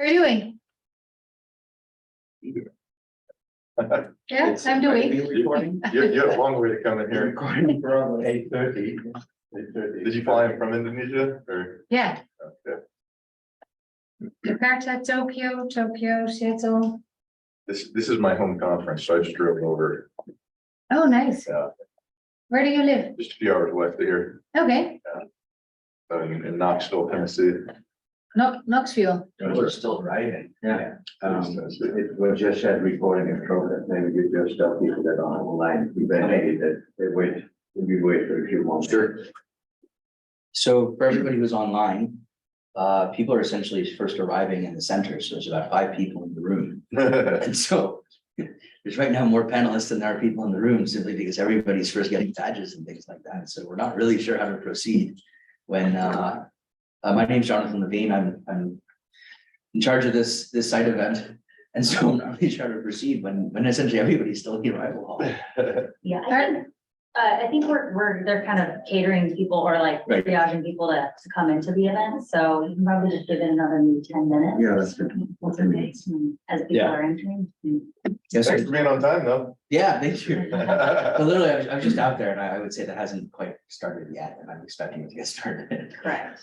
are you doing? Yeah, I'm doing. You had a long way to come in here. Recording from 8:30. Did you fly in from Indonesia or? Yeah, Okay. Jakarta, Tokyo, Seattle. This is my home conference, so I just drove over, Oh, nice. Yeah. Where do you live? just a few hours west of here, Okay, in Knoxville, Tennessee. Knoxville. We're still driving. Yeah, Tennessee. it was just said recording in progress, maybe you just tell people that are online, we maybe that they wait, we wait for a few moments. Sure. So for everybody who's online, people are essentially first arriving in the center, so there's about 5 people in the room. And so there's right now more panelists than there are people in the room, simply because everybody's first getting badges and things like that. So we're not really sure how to proceed. When my name's Jonathan Levine, I'm in charge of this site event. And so I'm not really sure how to proceed when essentially everybody's still in the arrival hall. Yeah, I think they're kind of catering people or like Right. triaging people to come into the event, so you can probably just give it another maybe 10 minutes. Yeah, that's good. As people Yeah. are entering. Yes, Thanks sir. for being on time though. Yeah, thank you. But literally, I was just out there and I would say that hasn't quite started yet, and I'm expecting it to get started. Correct.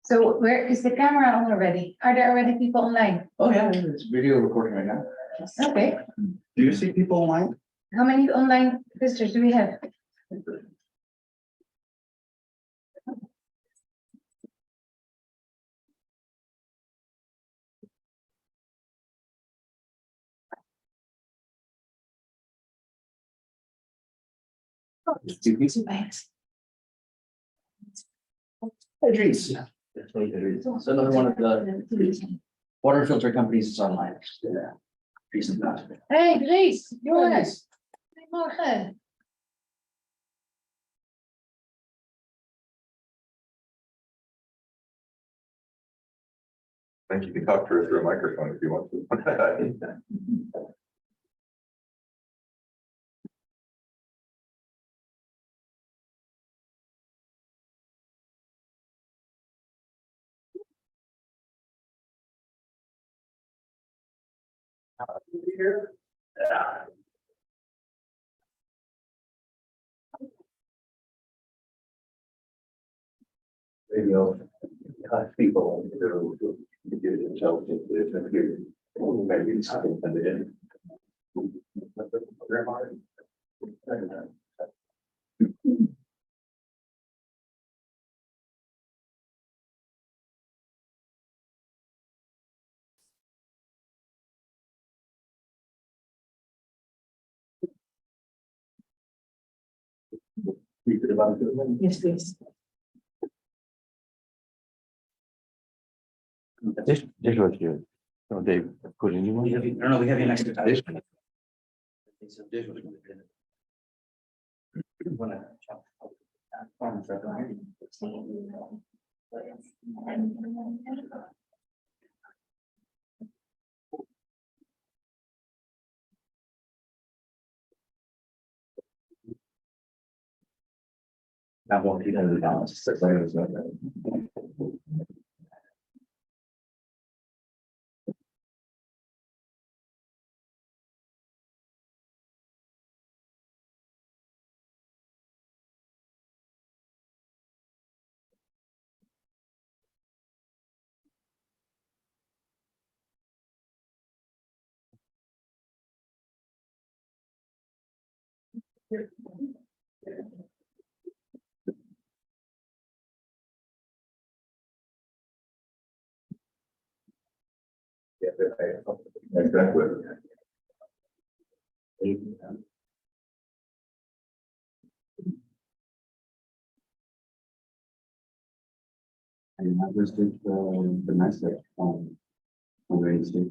So where is the camera on already? Are there already people online? Oh, yeah, it's video recording right now. Okay, Do you see people online? how many online visitors do we have? Two pieces. Thanks. Idris. So another one of the water filter companies is online. Yeah. Recent announcement. Hey, Grace, jongens. Goedemorgen. I think you can talk to her through a microphone if you want to. Maybe I'll ask people to give themselves into this and give, maybe it's something that they didn't. Yes, please. This was good. So they put in We have, I don't know, we have you next to that. So this was gonna be good. Wanna chop that farm for everyone. That won't be the balance. Exactly. And I was just the message on Wednesday.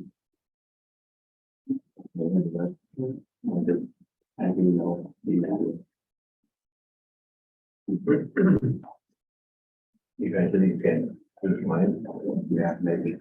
I didn't know. You guys didn't get good mind? Yeah, maybe.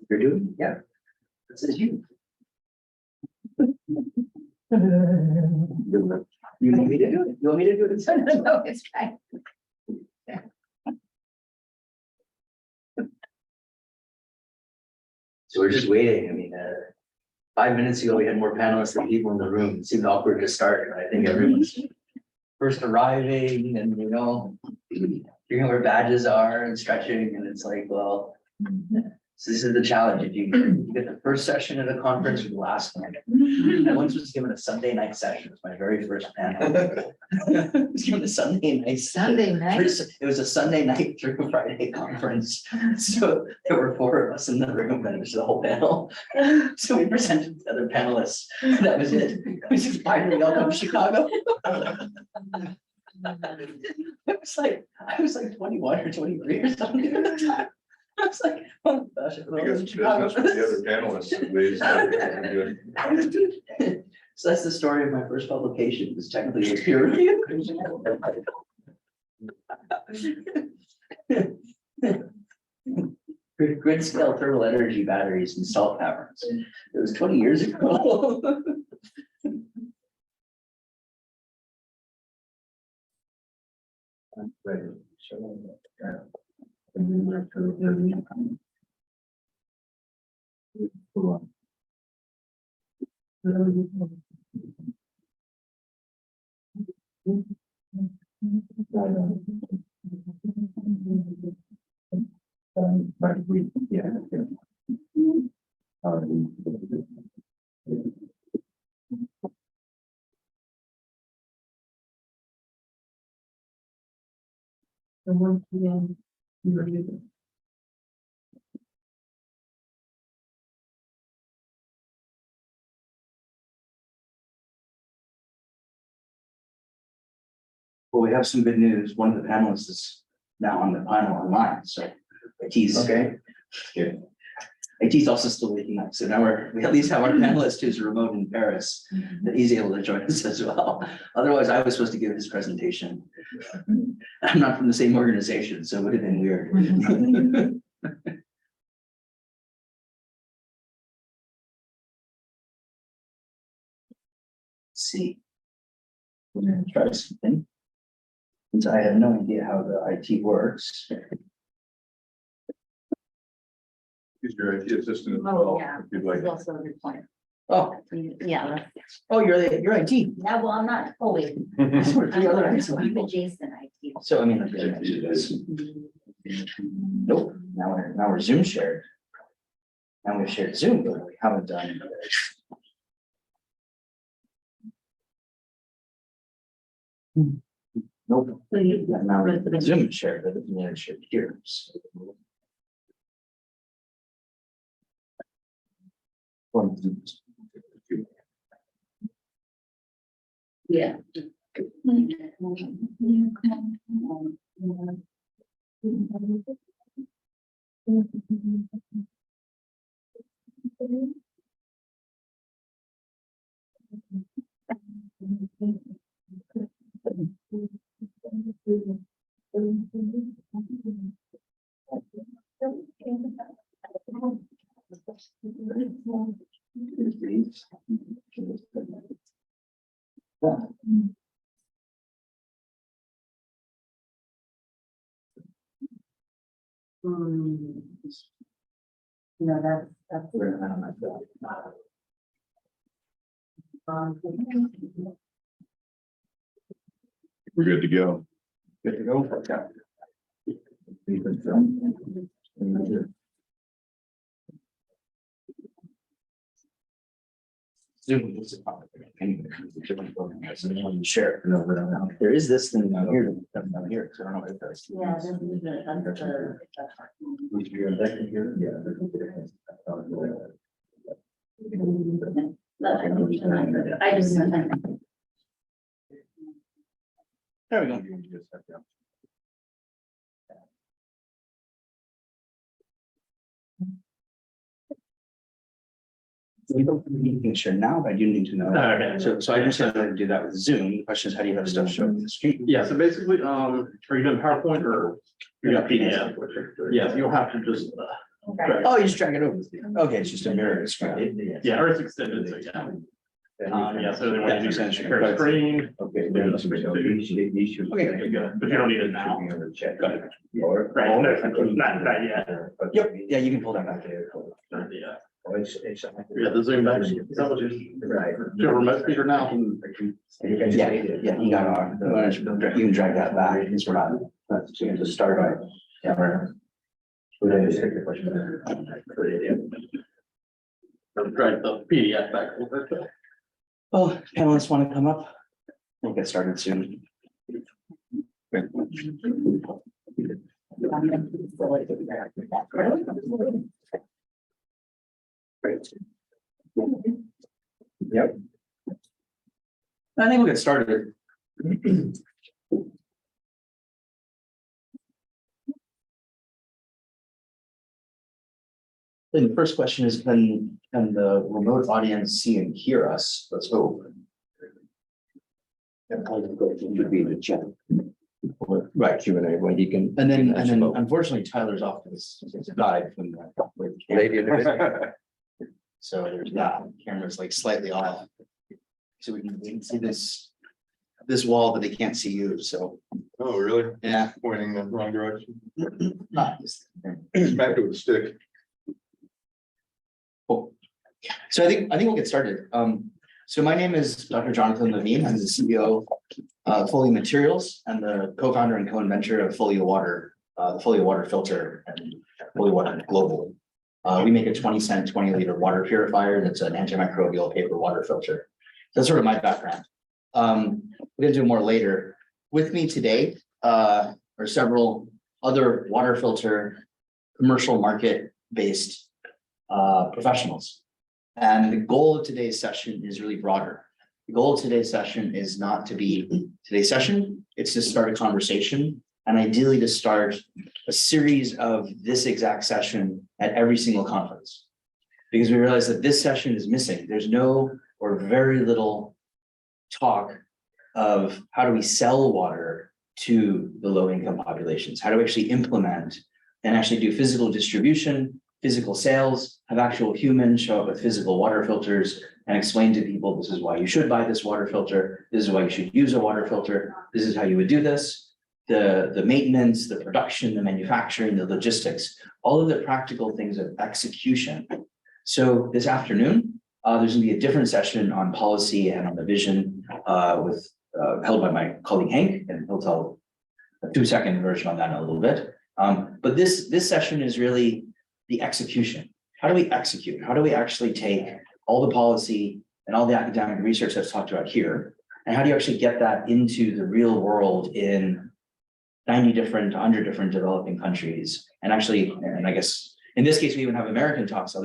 You're doing, yeah. This is you. You want me to do it? You want me to do it? No, it's fine. So we're just waiting. I mean, 5 minutes ago, we had more panelists than people in the room. It seemed awkward to start, but I think everyone's first arriving and, figuring out where badges are and stretching, and it's like, well, so this is the challenge. If you get the first session at a conference or the last one. I once was given a Sunday night session. It was my very first panel. I was given a Sunday night. Sunday night? It was a Sunday night through Friday conference. So there were 4 of us in the room and it was the whole panel. So we presented to other panelists. That was it. It was just finally welcome to Chicago. I was like 21 or 23 or something at the time. I was like, oh gosh, I guess business with the other panelists. So that's the story of my first publication. It was technically a peer review. Grid scale thermal energy batteries and salt caverns. It was 20 years ago. Well, we have some good news. One of the panelists is now on the panel online, so IT's Okay. good. IT's also still waking up, so now we at least have our panelist who's remote in Paris, that he's able to join us as well. Otherwise, I was supposed to give his presentation. I'm not from the same organization, so it would have been weird. Let's see. We're gonna try something. Since I have no idea how the IT works. He's your IT assistant as Oh, well, yeah. if you'd like. That's also a good point. Oh, Yeah, you're IT. yeah, well, I'm not fully. We're three other I'm IT people. adjacent IT. So I mean, nope, now we're Zoom shared. Now we've shared Zoom, but we haven't done. Nope. So you- Now we're Zoom shared, but it's shared here. So. Yeah. No, that's. We're good to go. Good to go. Zoom is a share. There is this thing down here, down here, so I don't know what it does. Yeah, this is the, that's the. I just. There we go. We don't need to share now, but I do need to know. Okay. So I understand how to do that with Zoom. The question is, how do you have stuff show up on the screen? Yeah, so basically, are you doing PowerPoint or you got PDF? Yeah, you'll have to just, drag- Oh, you just drag it over. Okay, it's just a mirror screen. yeah, or it's extended, so yeah. Yeah, so they want you to Yeah. share screen. Okay. Okay, good, but you don't need it now. Right, no, not yet. Yep, yeah, you can pull that back. Yeah, It's. yeah, the Zoom back. Is that what you? Right. Do you have a remote speaker now? Yeah, yeah, you got on. You can drag that back. It's we're not. So you can just start right. Yeah, right. Drag the PDF back. a little bit. Well, panelists want to come up? We'll get started soon. Great. Great. Yep. I think we'll get started. Then the first question is, can the remote audience see and hear us? Let's hope. Should be in the chat. Right. Q&A, when you can. And then unfortunately Tyler's off to his dive from the Lady in the so there's that. Camera's like slightly off. So we can see this wall, but they can't see you. So Oh, really? yeah. Pointing the wrong direction. Not- Smacked it with a stick. Cool. So I think we'll get started. So my name is Dr. Jonathan Levine. I'm the CEO of Folio Materials and the co-founder and co-inventor of Folio Water, the Folio Water filter and Folio Water globally. We make a 20-cent, 20-liter water purifier that's an antimicrobial paper water filter. That's sort of my background. We're gonna do more later. With me today are several other water filter commercial market-based professionals. And the goal of today's session is really broader. The goal of today's session is not to be today's session, it's to start a conversation and ideally to start a series of this exact session at every single conference. Because we realize that this session is missing. There's no or very little talk of how do we sell water to the low-income populations? How do we actually implement and actually do physical distribution, physical sales, have actual humans show up with physical water filters and explain to people, this is why you should buy this water filter. This is why you should use a water filter. This is how you would do this. The maintenance, the production, the manufacturing, the logistics, all of the practical things of execution. So this afternoon, there's gonna be a different session on policy and on the vision held by my colleague Henk, and he'll tell a 2-second version on that in a little bit. But this session is really the execution. How do we execute? How do we actually take all the policy and all the academic research that's talked about here? And how do you actually get that into the real world in 90 different, 100 different developing countries? And actually, and I guess in this case, we even have American talks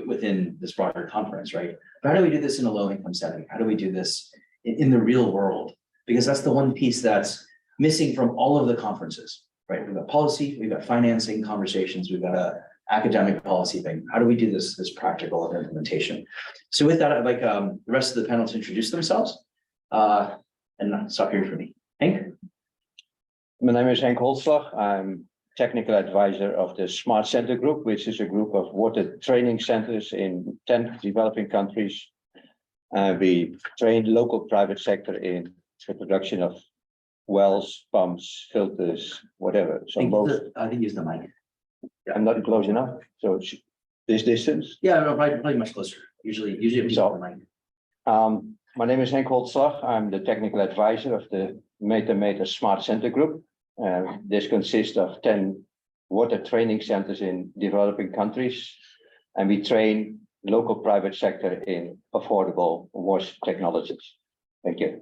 within this broader conference, right? But how do we do this in a low income setting? How do we do this in the real world? Because that's the one piece that's missing from all of the conferences, right? We've got policy, we've got financing conversations, we've got a academic policy thing. How do we do this practical of implementation? So with that, I'd like the rest of the panel to introduce themselves and stop here for me. Henk? My name is Henk Holtslag. I'm technical advisor of the Smart Center Group, which is a group of water training centers in 10 developing countries. We train local private sector in the production of wells, pumps, filters, whatever. So most, I think use the mic. I'm not close enough. So it's this distance. Yeah, no, probably much closer. Usually if you use the mic. My name is Henk Holtslag. I'm the technical advisor of the MetaMeta Smart Center Group. This consists of 10 water training centers in developing countries, and we train local private sector in affordable wash technologies. Thank you.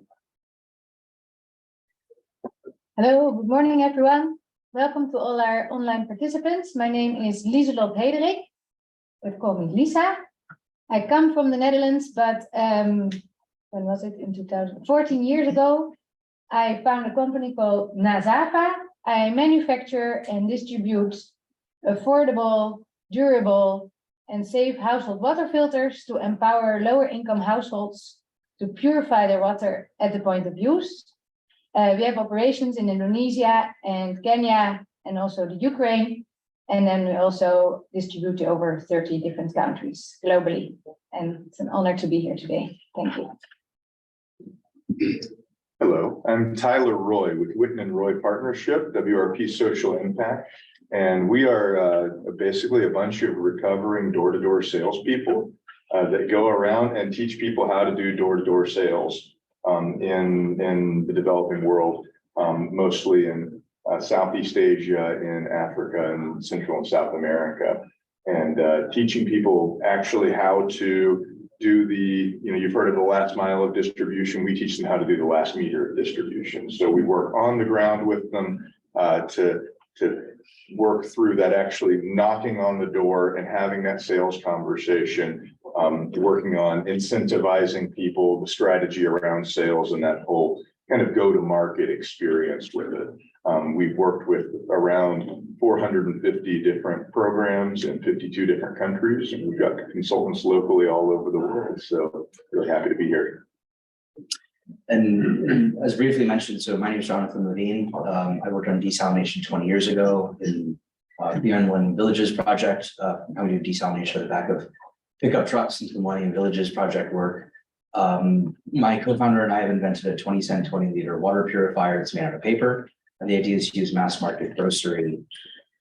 Hello, good morning, everyone. Welcome to all our online participants. My name is Lieselotte Heederik. They call me Lisa. I come from the Netherlands, but when was it? In 2014 years ago, I found a company called Nazava. I manufacture and distribute affordable, durable, and safe household water filters to empower lower income households to purify their water at the point of use. We have operations in Indonesia and Kenya and also the Ukraine. And then we also distribute to over 30 different countries globally. And it's an honor to be here today. Thank you. Hello, I'm Tyler Roy with Witten and Roy Partnership, WRP Social Impact. And we are basically a bunch of recovering door-to-door salespeople that go around and teach people how to do door-to-door sales in the developing world, mostly in Southeast Asia, in Africa, and Central and South America, and teaching people actually how to do the, you've heard of the last mile of distribution. We teach them how to do the last meter of distribution. So we work on the ground with them to work through that, actually knocking on the door and having that sales conversation, working on incentivizing people, the strategy around sales, and that whole kind of go-to-market experience with it. We've worked with around 450 different programs in 52 different countries, and we've got consultants locally all over the world. So really happy to be here. And as briefly mentioned, so my name is Jonathan Levine. I worked on desalination 20 years ago in the Millennium Villages project. How we do desalination at the back of pickup trucks into the Millennium Villages project work. My co-founder and I have invented a 20-cent, 20-liter water purifier that's made out of paper. And the idea is to use mass market grocery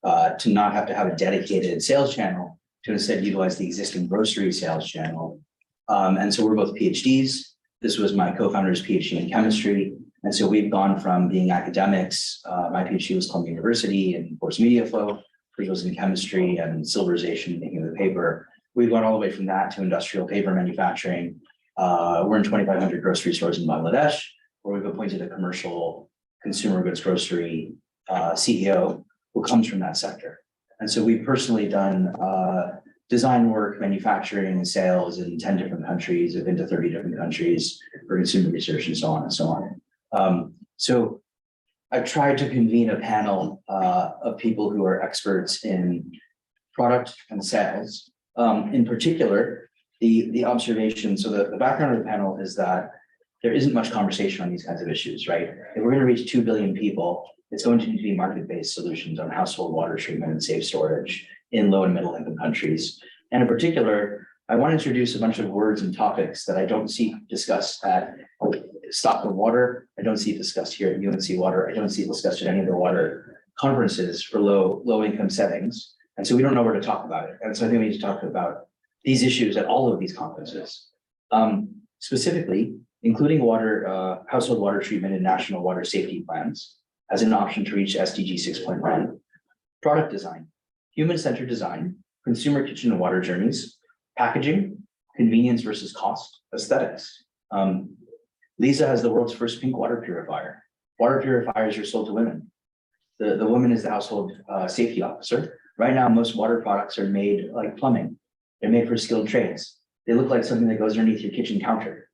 to not have to have a dedicated sales channel, to instead utilize the existing grocery sales channel. And so we're both PhDs. This was my co-founder's PhD in chemistry. And so we've gone from being academics. My PhD was Columbia University in force media flow, which was in chemistry and silverization, making of the paper. We've gone all the way from that to industrial paper manufacturing. We're in 2,500 grocery stores in Bangladesh, where we've appointed a commercial consumer goods grocery CEO who comes from that sector. And so we've personally done design work, manufacturing, and sales in 10 different countries. I've been to 30 different countries for consumer research and so on and so on. So I've tried to convene a panel of people who are experts in product and sales. In particular, the observation, so the background of the panel is that there isn't much conversation on these kinds of issues, right? If we're going to reach 2 billion people, it's going to need to be market-based solutions on household water treatment and safe storage in low and middle income countries. And in particular, I want to introduce a bunch of words and topics that I don't see discussed at Stop the Water. I don't see it discussed here at UNC Water. I don't see it discussed at any of the water conferences for low income settings. And so we don't know where to talk about it. And so I think we need to talk about these issues at all of these conferences. Specifically, including household water treatment and national water safety plans as an option to reach SDG 6.1, product design, human-centered design, consumer kitchen and water journeys, packaging, convenience versus cost, aesthetics. Lisa has the world's first pink water purifier. Water purifiers are sold to women. The woman is the household safety officer. Right now, most water products are made like plumbing. They're made for skilled trades. They look like something that goes underneath your kitchen counter.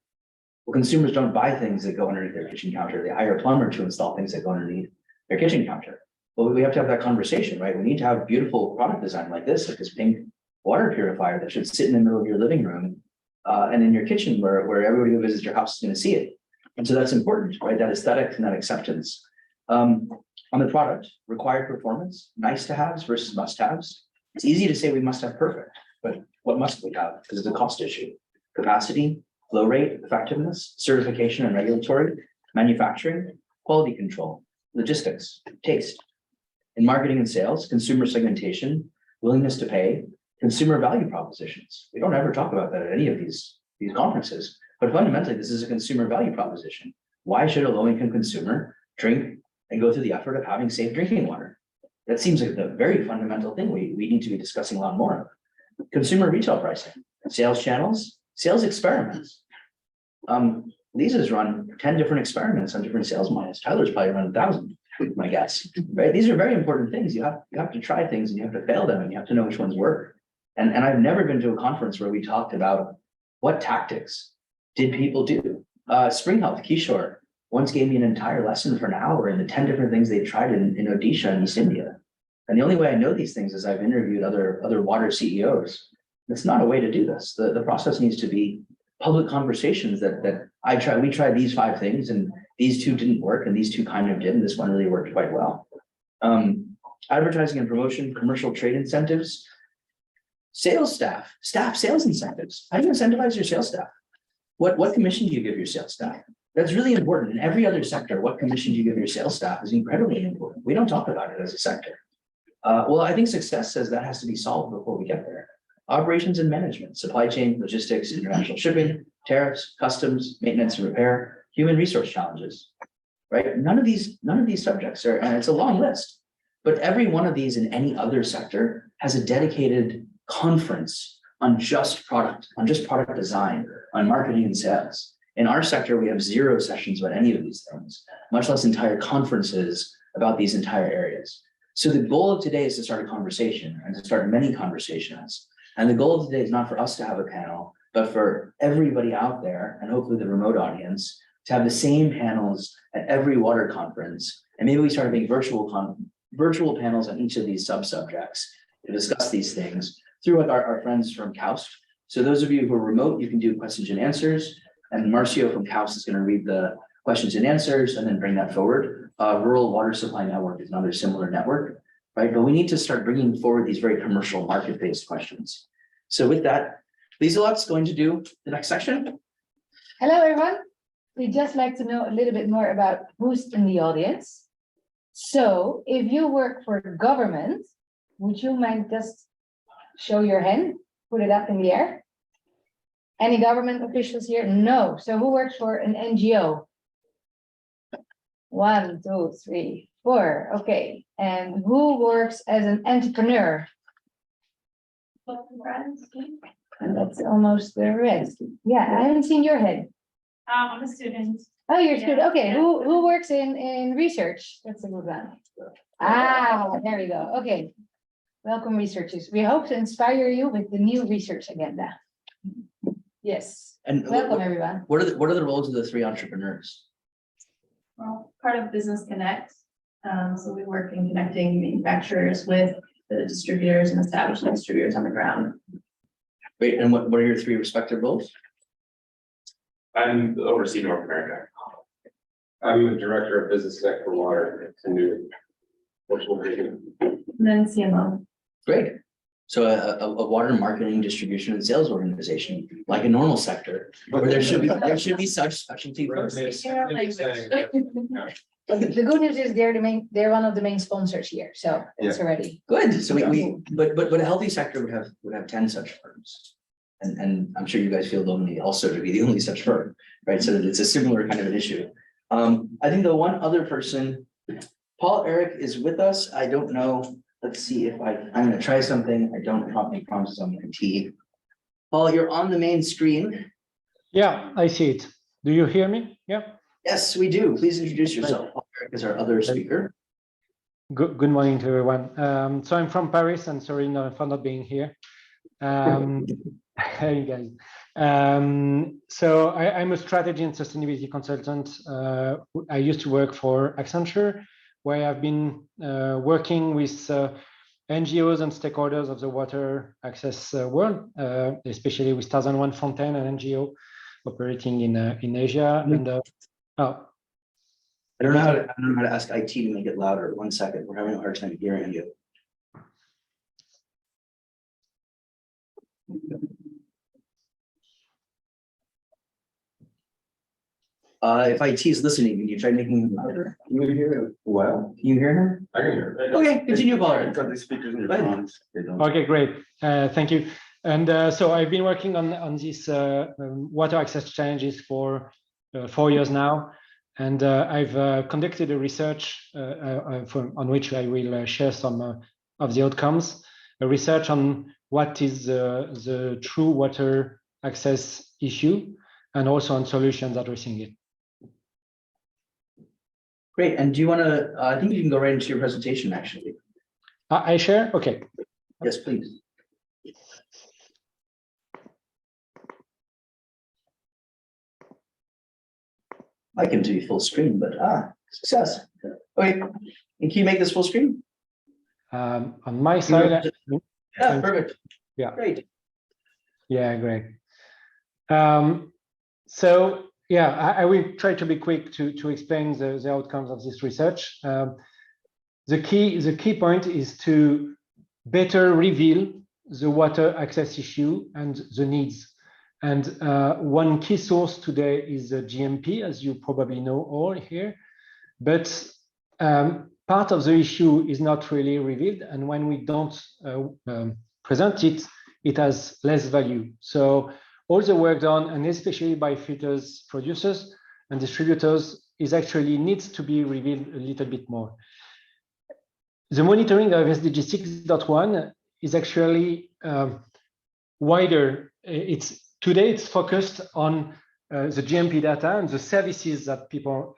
Well, consumers don't buy things that go underneath their kitchen counter. They hire a plumber to install things that go underneath their kitchen counter. Well, we have to have that conversation, right? We need to have beautiful product design like this pink water purifier that should sit in the middle of your living room and in your kitchen where everybody who visits your house is going to see it. And so that's important, right? That aesthetic and that acceptance. On the product, required performance, nice to haves versus must haves. It's easy to say we must have perfect, but what must we have? Because it's a cost issue. Capacity, flow rate, effectiveness, certification and regulatory, manufacturing, quality control, logistics, taste. In marketing and sales, consumer segmentation, willingness to pay, consumer value propositions. We don't ever talk about that at any of these conferences, but fundamentally, this is a consumer value proposition. Why should a low-income consumer drink and go through the effort of having safe drinking water? That seems like the very fundamental thing we need to be discussing a lot more of. Consumer retail pricing, sales channels, sales experiments. Lisa's run 10 different experiments on different sales models. Tyler's probably run 1,000, my guess, right? These are very important things. You have to try things and you have to fail them and you have to know which ones work. And I've never been to a conference where we talked about what tactics did people do. Spring Health, Kishore, once gave me an entire lesson for an hour in the 10 different things they tried in Odisha and East India. And the only way I know these things is I've interviewed other water CEOs. That's not a way to do this. The process needs to be public conversations that we tried these 5 things and these 2 didn't work and these 2 kind of did, and this one really worked quite well. Advertising and promotion, commercial trade incentives, sales staff sales incentives. How do you incentivize your sales staff? What commission do you give your sales staff? That's really important. In every other sector, what commission do you give your sales staff is incredibly important. We don't talk about it as a sector. Well, I think success says that has to be solved before we get there. Operations and management, supply chain, logistics, international shipping, tariffs, customs, maintenance and repair, human resource challenges, right? None of these subjects are, and it's a long list, but every one of these in any other sector has a dedicated conference on just product design, on marketing and sales. In our sector, we have 0 sessions about any of these things, much less entire conferences about these entire areas. So the goal of today is to start a conversation and to start many conversations. And the goal of today is not for us to have a panel, but for everybody out there, and hopefully the remote audience, to have the same panels at every water conference. And maybe we start having virtual panels on each of these sub-subjects to discuss these things through our friends from KAUST. So those of you who are remote, you can do questions and answers. And Marcio from KAUST is going to read the questions and answers and then bring that forward. Rural Water Supply Network is another similar network, right? But we need to start bringing forward these very commercial market-based questions. So with that, Lieselotte's going to do the next section. Hello, everyone. We'd just like to know a little bit more about who's in the audience. So if you work for government, would you mind just show your hand, put it up in the air? Any government officials here? No. So who works for an NGO? 1, 2, 3, 4. Okay. And who works as an entrepreneur? And that's almost the rest. Yeah, I haven't seen your head. I'm a student. Oh, you're a student. Yeah, Okay, yeah. who works in research? That's a good one. Ah, there we go. Okay. Welcome, researchers. We hope to inspire you with the new research agenda. Yes, And welcome, everyone. what are the roles of the 3 entrepreneurs? Well, part of Business Connect. So we work in connecting manufacturers with the distributors and establishing distributors on the ground. Wait, and what are your 3 respective roles? I'm overseeing North America. I'm the director of business tech for water and new. And then CMO. Great. So a water marketing, distribution, and sales organization, like a normal sector, where there should be such specialty firms. The good news is they're one of the main sponsors here, so it's already. Good. So but a healthy sector would have 10 such firms. And I'm sure you guys feel lonely also to be the only such firm, right? So it's a similar kind of an issue. I think the one other person, Paul Eric is with us. I don't know. Let's see if I'm going to try something. I don't make promises on IT. Paul, you're on the main screen. Yeah, I see it. Do you hear me? Yeah. Yes, we do. Please introduce yourself. Paul Eric is our other speaker. Good morning to everyone. So I'm from Paris, and sorry for not being here. Hey guys. So I'm a strategy and sustainability consultant. I used to work for Accenture, where I've been working with NGOs and stakeholders of the water access world, especially with 1001 Fontaine, an NGO operating in Asia. And I don't know how to ask IT to make it louder. 1 second. We're having a hard time hearing you. If IT is listening, can you try making it louder? Can you hear it well? Can you hear him? I can hear it. Okay, continue, Paul. Got the speakers in your Go ahead. phones. They don't. Okay, great. Thank you. And so I've been working on these water access challenges for 4 years now. And I've conducted a research on which I will share some of the outcomes, a research on what is the true water access issue, and also on solutions addressing it. Great. And do you want to, I think you can go right into your presentation, actually. I share? Okay. Yes, please. I can do full screen, but success. Okay. And can you make this full screen? On my side, Yeah, perfect. Yeah. Great. Yeah, great. So yeah, I will try to be quick to explain the outcomes of this research. The key point is to better reveal the water access issue and the needs. And one key source today is the GMP, as you probably know all here. But part of the issue is not really revealed, and when we don't present it, it has less value. So all the work done, and especially by filters producers and distributors, is actually needs to be revealed a little bit more. The monitoring of SDG 6.1 is actually wider. Today it's focused on the GMP data and the services that people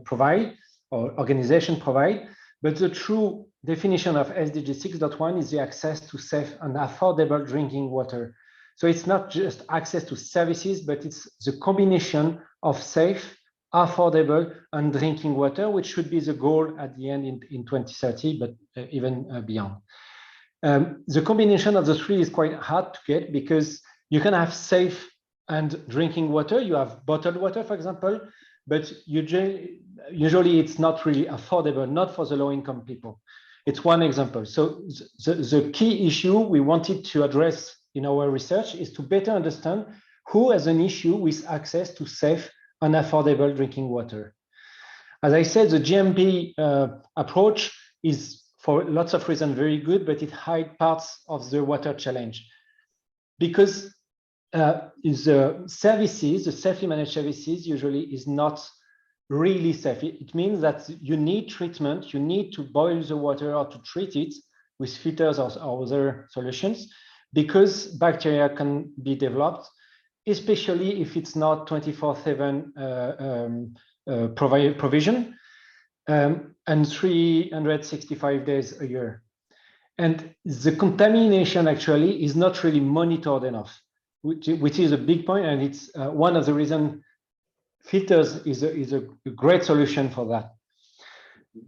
provide or organizations provide. But the true definition of SDG 6.1 is the access to safe and affordable drinking water. So it's not just access to services, but it's the combination of safe, affordable, and drinking water, which should be the goal at the end in 2030, but even beyond. The combination of the three is quite hard to get because you can have safe and drinking water. You have bottled water, for example, but usually it's not really affordable, not for the low-income people. It's one example. So the key issue we wanted to address in our research is to better understand who has an issue with access to safe and affordable drinking water. As I said, the GMP approach is for lots of reasons very good, but it hides parts of the water challenge. Because the services, the safely managed services usually is not really safe. It means that you need treatment, you need to boil the water or to treat it with filters or other solutions because bacteria can be developed, especially if it's not 24/7 provision and 365 days a year. And the contamination actually is not really monitored enough, which is a big point, and it's one of the reasons filters is a great solution for that.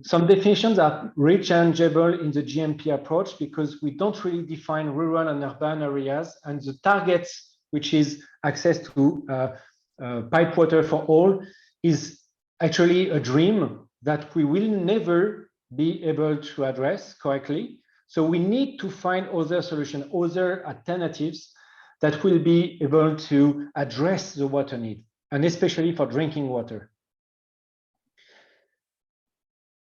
Some definitions are rechangeable in the GMP approach because we don't really define rural and urban areas, and the targets, which is access to pipe water for all, is actually a dream that we will never be able to address correctly. So we need to find other solutions, other alternatives that will be able to address the water need, and especially for drinking water.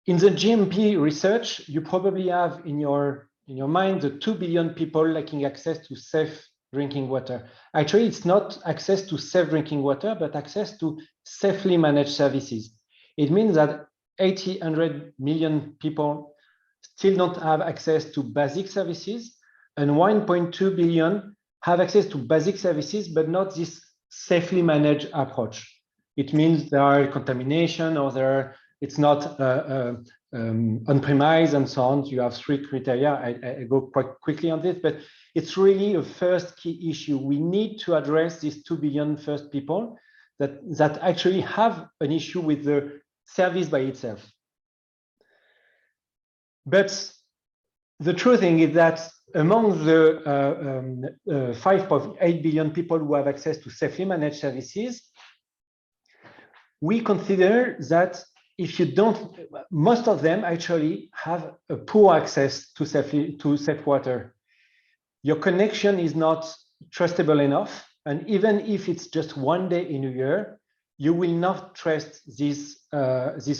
In the GMP research, you probably have in your mind the 2 billion people lacking access to safe drinking water. Actually, it's not access to safe drinking water, but access to safely managed services. It means that 800 million people still don't have access to basic services, and 1.2 billion have access to basic services, but not this safely managed approach. It means there are contamination or it's not on-premise and so on. You have 3 criteria. I go quite quickly on this, but it's really a first key issue. We need to address these 2 billion first people that actually have an issue with the service by itself. But the true thing is that among the 5.8 billion people who have access to safely managed services, we consider that if you don't, most of them actually have a poor access to safe water. Your connection is not trustable enough, and even if it's just one day in a year, you will not trust this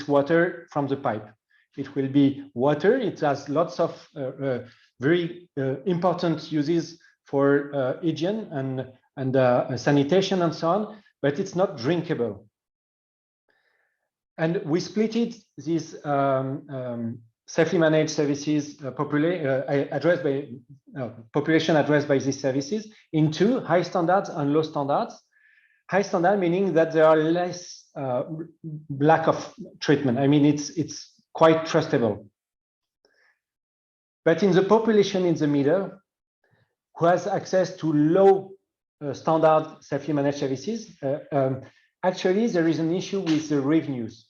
water from the pipe. It will be water. It has lots of very important uses for hygiene and sanitation and so on, but it's not drinkable. And we split these safely managed services population addressed by these services into high standards and low standards. High standard meaning that there are less lack of treatment. I mean, it's quite trustable. But in the population in the middle, who has access to low standard safely managed services, actually there is an issue with the revenues.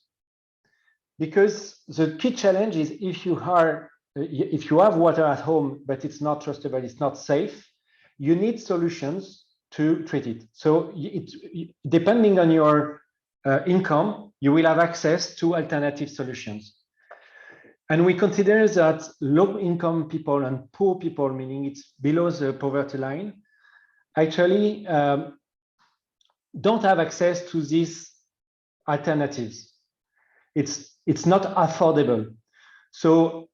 Because the key challenge is if you have water at home, but it's not trustable, it's not safe, you need solutions to treat it. So depending on your income, you will have access to alternative solutions. And we consider that low-income people and poor people, meaning it's below the poverty line, actually don't have access to these alternatives. It's not affordable. So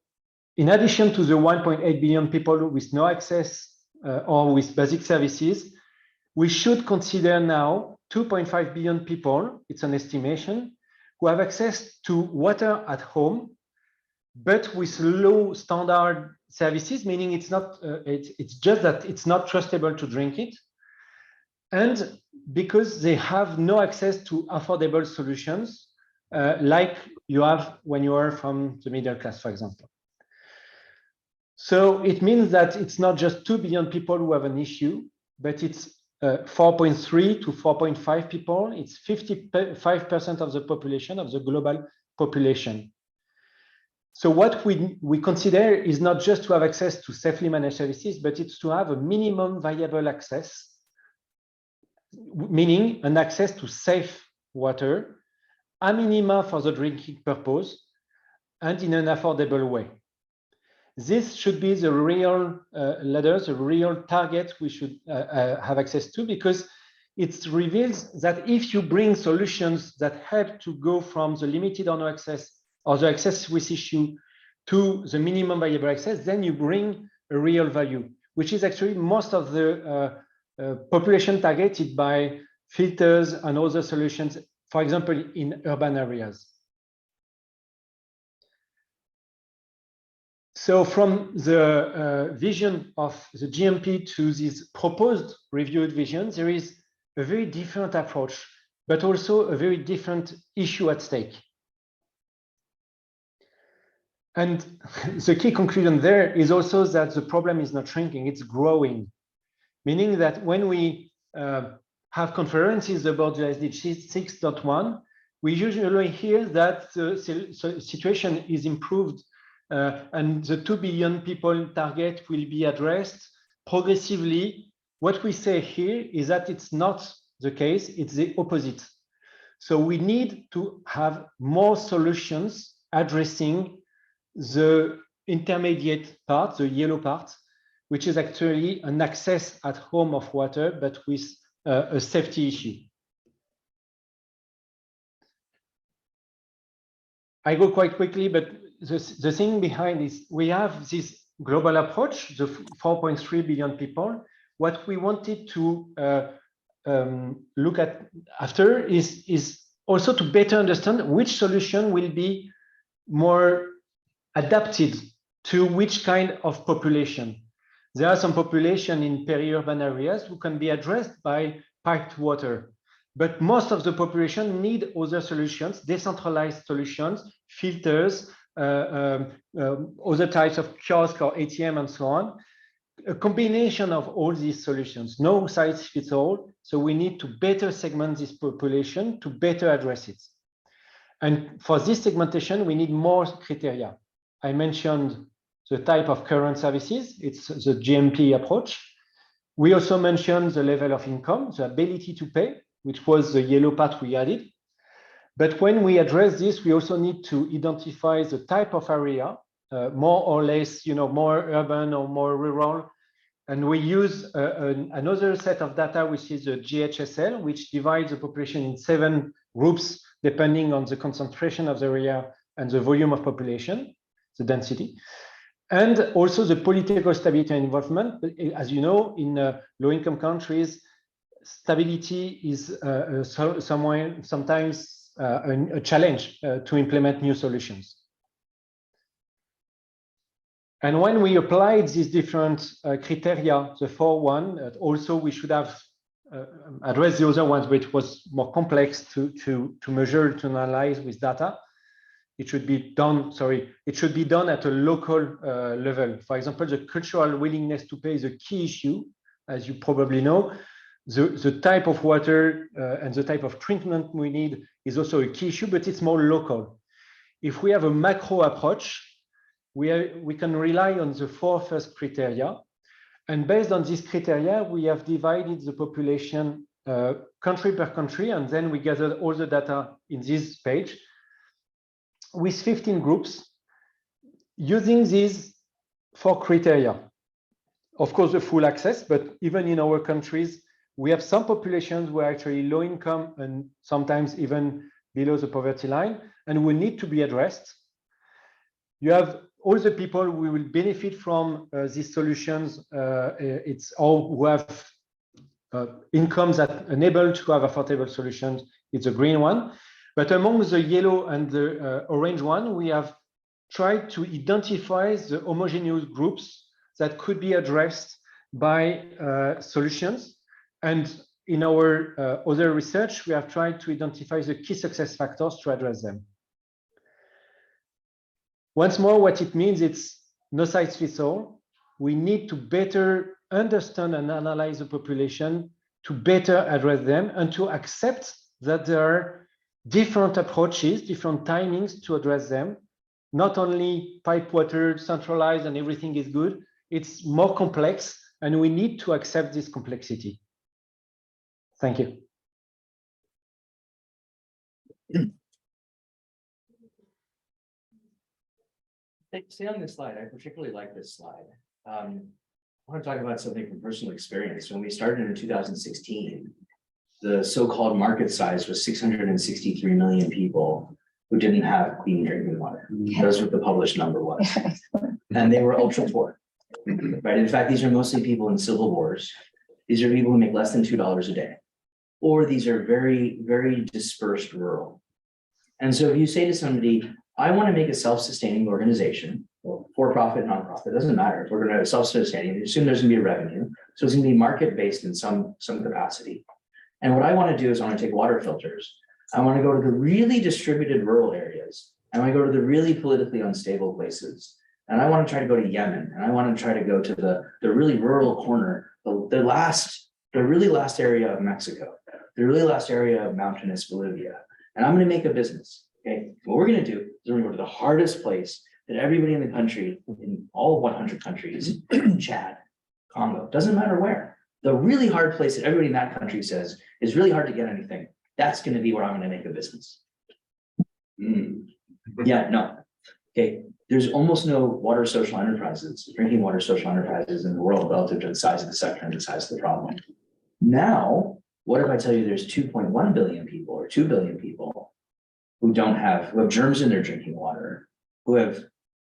in addition to the 1.8 billion people with no access or with basic services, we should consider now 2.5 billion people, it's an estimation, who have access to water at home, but with low standard services, meaning it's not, it's just that it's not trustable to drink it. And because they have no access to affordable solutions, like you have when you are from the middle class, for example. So it means that it's not just 2 billion people who have an issue, but it's 4.3 to 4.5 people. It's 55% of the population, of the global population. So what we consider is not just to have access to safely managed services, but it's to have a minimum viable access, meaning an access to safe water, a minima for the drinking purpose, and in an affordable way. This should be the real ladder, the real target we should have access to, because it reveals that if you bring solutions that help to go from the limited or no access or the access with issue to the minimum viable access, then you bring a real value, which is actually most of the population targeted by filters and other solutions, for example, in urban areas. So from the vision of the GMP to this proposed reviewed vision, there is a very different approach, but also a very different issue at stake. And the key conclusion there is also that the problem is not shrinking, it's growing. Meaning that when we have conferences about the SDG 6.1, we usually hear that the situation is improved and the 2 billion people target will be addressed progressively. What we say here is that it's not the case, it's the opposite. So we need to have more solutions addressing the intermediate part, the yellow part, which is actually an access at home of water, but with a safety issue. I go quite quickly, but the thing behind is we have this global approach, the 4.3 billion people. What we wanted to look at after is also to better understand which solution will be more adapted to which kind of population. There are some population in peri-urban areas who can be addressed by piped water, but most of the population need other solutions, decentralized solutions, filters, other types of kiosk or ATM and so on. A combination of all these solutions, no size fits all. So we need to better segment this population to better address it. And for this segmentation, we need more criteria. I mentioned the type of current services, it's the GMP approach. We also mentioned the level of income, the ability to pay, which was the yellow part we added. But when we address this, we also need to identify the type of area, more or less, more urban or more rural. And we use another set of data, which is the GHSL, which divides the population in 7 groups, depending on the concentration of the area and the volume of population, the density. And also the political stability and involvement. As you know, in low-income countries, stability is sometimes a challenge to implement new solutions. And when we applied these different criteria, the 4.1, also we should have addressed the other ones, which was more complex to measure, to analyze with data. It should be done, it should be done at a local level. For example, the cultural willingness to pay is a key issue, as you probably know. The type of water and the type of treatment we need is also a key issue, but it's more local. If we have a macro approach, we can rely on the 4 first criteria, And based on these criteria, we have divided the population country per country, and then we gathered all the data in this page with 15 groups using these 4 criteria. Of course, the full access, but even in our countries, we have some populations who are actually low income and sometimes even below the poverty line, and will need to be addressed. You have all the people who will benefit from these solutions. It's all who have incomes that enable to have affordable solutions. It's a green one. But among the yellow and the orange one, we have tried to identify the homogeneous groups that could be addressed by solutions. And in our other research, we have tried to identify the key success factors to address them. Once more, what it means, it's no size fits all. We need to better understand and analyze the population to better address them and to accept that there are different approaches, different timings to address them. Not only pipe water, centralized, and everything is good. It's more complex, and we need to accept this complexity. Thank you. Stay on this slide. I particularly like this slide. I want to talk about something from personal experience. When we started in 2016, the so-called market size was 663 million people who didn't have clean drinking water. That's what the published number was. And they were ultra poor, right? In fact, these are mostly people in civil wars. These are people who make less than $2 a day. Or these are very, very dispersed rural. And so if you say to somebody, I want to make a self-sustaining organization, well, for-profit, nonprofit, doesn't matter. If we're going to have self-sustaining, assume there's going to be a revenue. So it's going to be market-based in some capacity. And what I want to do is I want to take water filters. I want to go to the really distributed rural areas. I want to go to the really politically unstable places. And I want to try to go to Yemen. And I want to try to go to the really rural corner, the really last area of Mexico, the really last area of mountainous Bolivia. And I'm going to make a business. Okay. What we're going to do is we're going to go to the hardest place that everybody in the country, in all 100 countries, Chad, Congo, doesn't matter where. The really hard place that everybody in that country says is really hard to get anything. That's going to be where I'm going to make a business. Yeah, no. Okay. There's almost no water social enterprises, drinking water social enterprises in the world relative to the size of the sector and the size of the problem. Now, what if I tell you there's 2.1 billion people or 2 billion people who have germs in their drinking water, who have,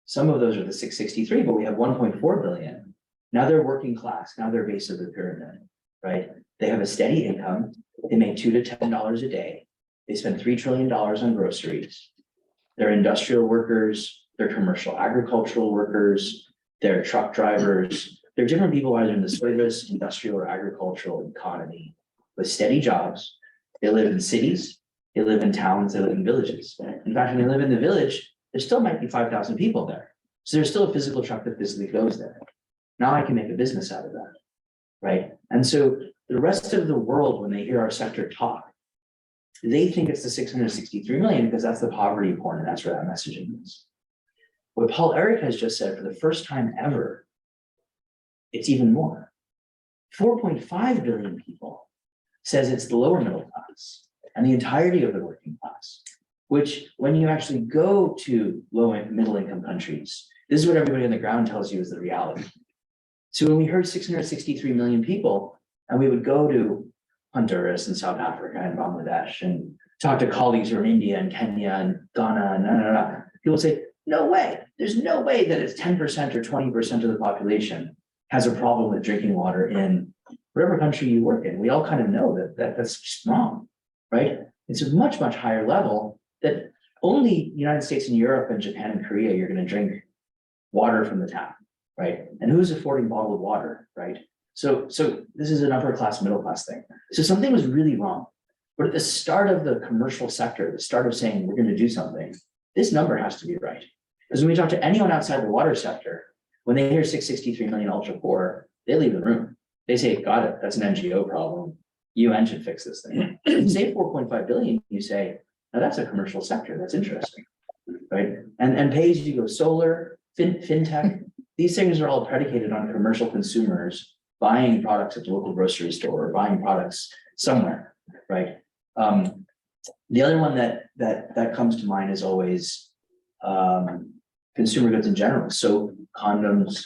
some of those are the 663, but we have 1.4 billion. Now they're working class, now they're base of the pyramid, right? They have a steady income, they make $2 to $10 a day, they spend $3 trillion on groceries, they're industrial workers, they're commercial agricultural workers, they're truck drivers, they're different people either in the service, industrial, or agricultural economy with steady jobs. They live in cities, they live in towns, they live in villages. In fact, when they live in the village, there still might be 5,000 people there. So there's still a physical truck that physically goes there. Now I can make a business out of that, right? And so the rest of the world, when they hear our sector talk, they think it's the 663 million because that's the poverty porn and that's where that messaging is. What Paul-Erik has just said, for the first time ever, it's even more. 4.5 billion people says it's the lower middle class and the entirety of the working class, which when you actually go to low and middle income countries, this is what everybody on the ground tells you is the reality. So when we heard 663 million people, and we would go to Honduras and South Africa and Bangladesh and talk to colleagues who are in India and Kenya and Ghana and people say, no way, there's no way that it's 10% or 20% of the population has a problem with drinking water in whatever country you work in. We all kind of know that that's just wrong, right? It's a much, much higher level that only United States and Europe and Japan and Korea, you're going to drink water from the tap, right? And who's affording bottled water, right? So this is an upper class, middle class thing. So something was really wrong. But at the start of the commercial sector, the start of saying we're going to do something, this number has to be right. Because when we talk to anyone outside the water sector, when they hear 663 million ultra poor, they leave the room. They say, got it, that's an NGO problem. UN should fix this thing. You say 4.5 billion, you say, now that's a commercial sector, that's interesting, right? And pay as you go, solar, fintech, these things are all predicated on commercial consumers buying products at the local grocery store or buying products somewhere, right? The other one that comes to mind is always consumer goods in general. So condoms,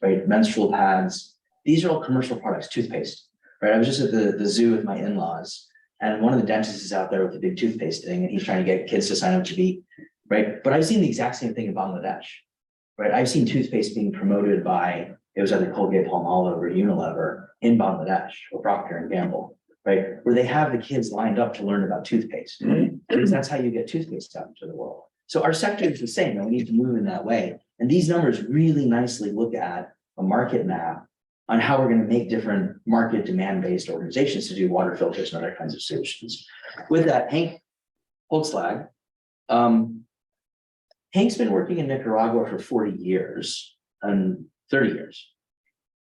right? Menstrual pads. These are all commercial products. Toothpaste, right? I was just at the zoo with my in-laws, and one of the dentists is out there with a big toothpaste thing, and he's trying to get kids to sign up to be, right? But I've seen the exact same thing in Bangladesh, right? I've seen toothpaste being promoted by, it was either Colgate, Palmolive, or Unilever in Bangladesh, or Procter and Gamble, right? Where they have the kids lined up to learn about toothpaste, because that's how you get toothpaste out into the world. So our sector is the same, and we need to move in that way. And these numbers really nicely look at a market map on how we're going to make different market demand-based organizations to do water filters and other kinds of solutions. With that, Henk Holtslag, Henk's been working in Nicaragua for 40 years and 30 years.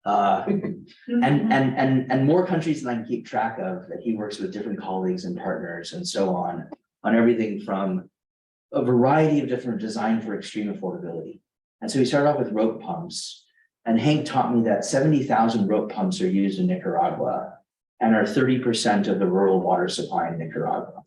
And more countries than I can keep track of, that he works with different colleagues and partners and so on everything from a variety of different design for extreme affordability. And so we started off with rope pumps, and Henk taught me that 70,000 rope pumps are used in Nicaragua and are 30% of the rural water supply in Nicaragua.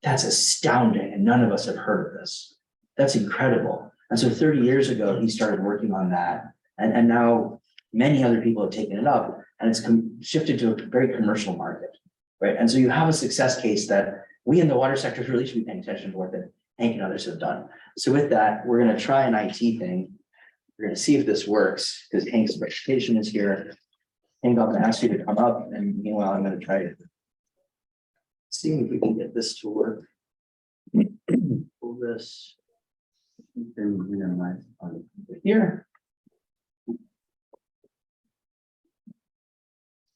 That's astounding, and none of us have heard of this. That's incredible. And so 30 years ago, he started working on that, and now many other people have taken it up, and it's shifted to a very commercial market, right? And so you have a success case that we in the water sector really should be paying attention to what Henk and others have done. So with that, we're going to try an IT thing. We're going to see if this works, because Henk's reputation is here. Henk, I'm going to ask you to come up, and meanwhile, I'm going to try to see if we can get this to work. Pull this. Here.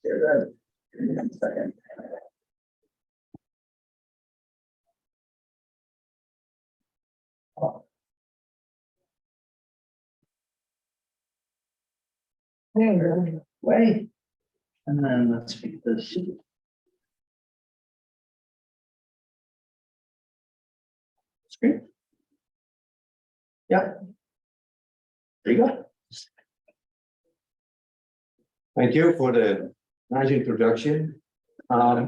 There, that. Second. Way. And then let's pick this. Screen. Yeah. There you go. Thank you for the nice introduction. I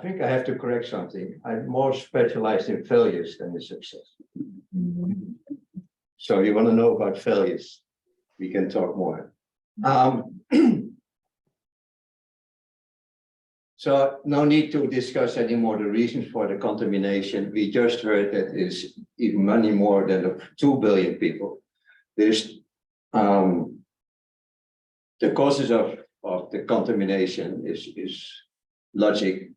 think I have to correct something. I'm more specialized in failures than in success. So you want to know about failures, we can talk more. So no need to discuss anymore the reasons for the contamination. We just heard that is even many more than 2 billion people. There's the causes of the contamination is logic.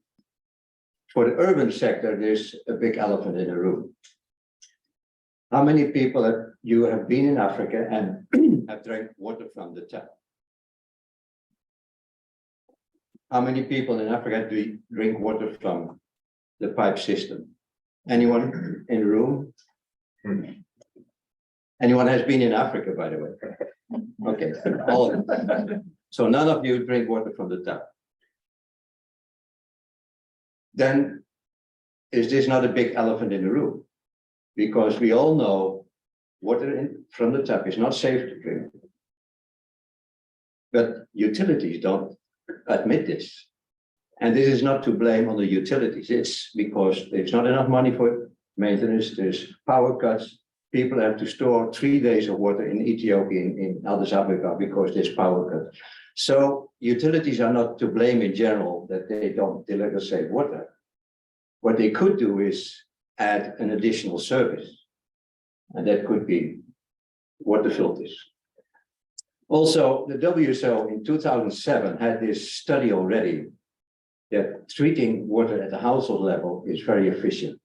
For the urban sector, there's a big elephant in the room. How many people have been in Africa and have drank water from the tap? How many people in Africa do drink water from the pipe system? Anyone in the room? Anyone has been in Africa, by the way? Okay, all of them. So none of you drink water from the tap. Then is this not a big elephant in the room? Because we all know water from the tap is not safe to drink. But utilities don't admit this. And this is not to blame on the utilities. It's because there's not enough money for maintenance, there's power cuts. People have to store 3 days of water in Ethiopia, in Addis Ababa, because there's power cuts. So utilities are not to blame in general that they don't deliver safe water. What they could do is add an additional service. And that could be water filters. Also, the WSO in 2007 had this study already that treating water at the household level is very efficient.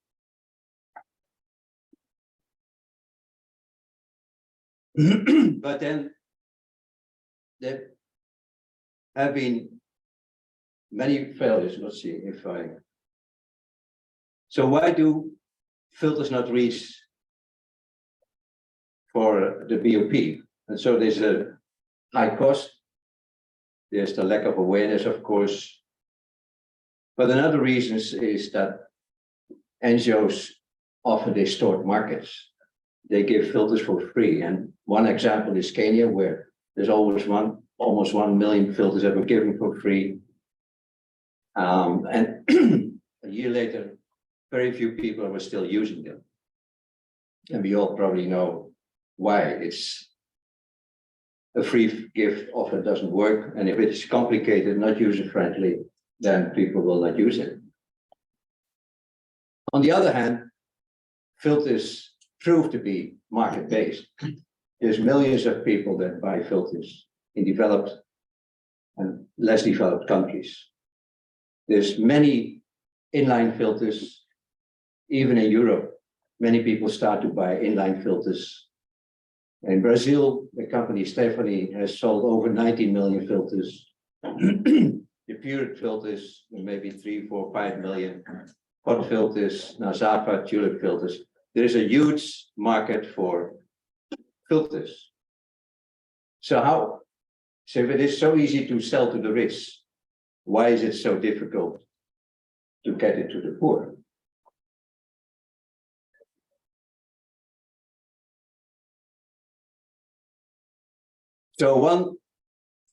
But then there have been many failures. Let's see if I. So why do filters not reach for the BOP? And so there's a high cost. There's the lack of awareness, of course. But another reason is that NGOs often distort markets. they give filters for free. And one example is Kenya, where there's almost 1 million filters that were given for free. And a year later, very few people were still using them. And we all probably know why. It's a free gift often doesn't work. And if it's complicated, not user-friendly, then people will not use it. On the other hand, filters prove to be market-based. There's millions of people that buy filters in developed and less developed countries. There's many inline filters, even in Europe. Many people start to buy inline filters. In Brazil, the company Stephanie has sold over 90 million filters. The pure filters, maybe 3, 4, 5 million. Hot filters, Nazava, tulip filters. There is a huge market for filters. So if it is so easy to sell to the rich, why is it so difficult to get it to the poor? So one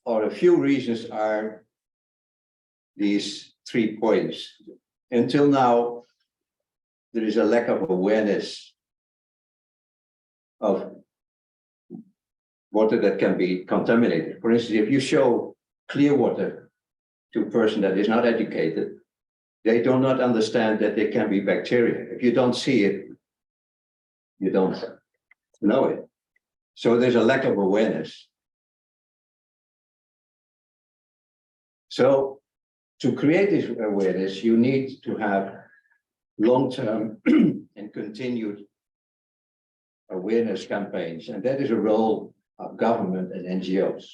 or a few reasons are these 3 points. Until now, there is a lack of awareness of water that can be contaminated. For instance, if you show clear water to a person that is not educated, they do not understand that there can be bacteria. If you don't see it, you don't know it. So there's a lack of awareness. So to create this awareness, you need to have long-term and continued awareness campaigns, and that is a role of government and NGOs.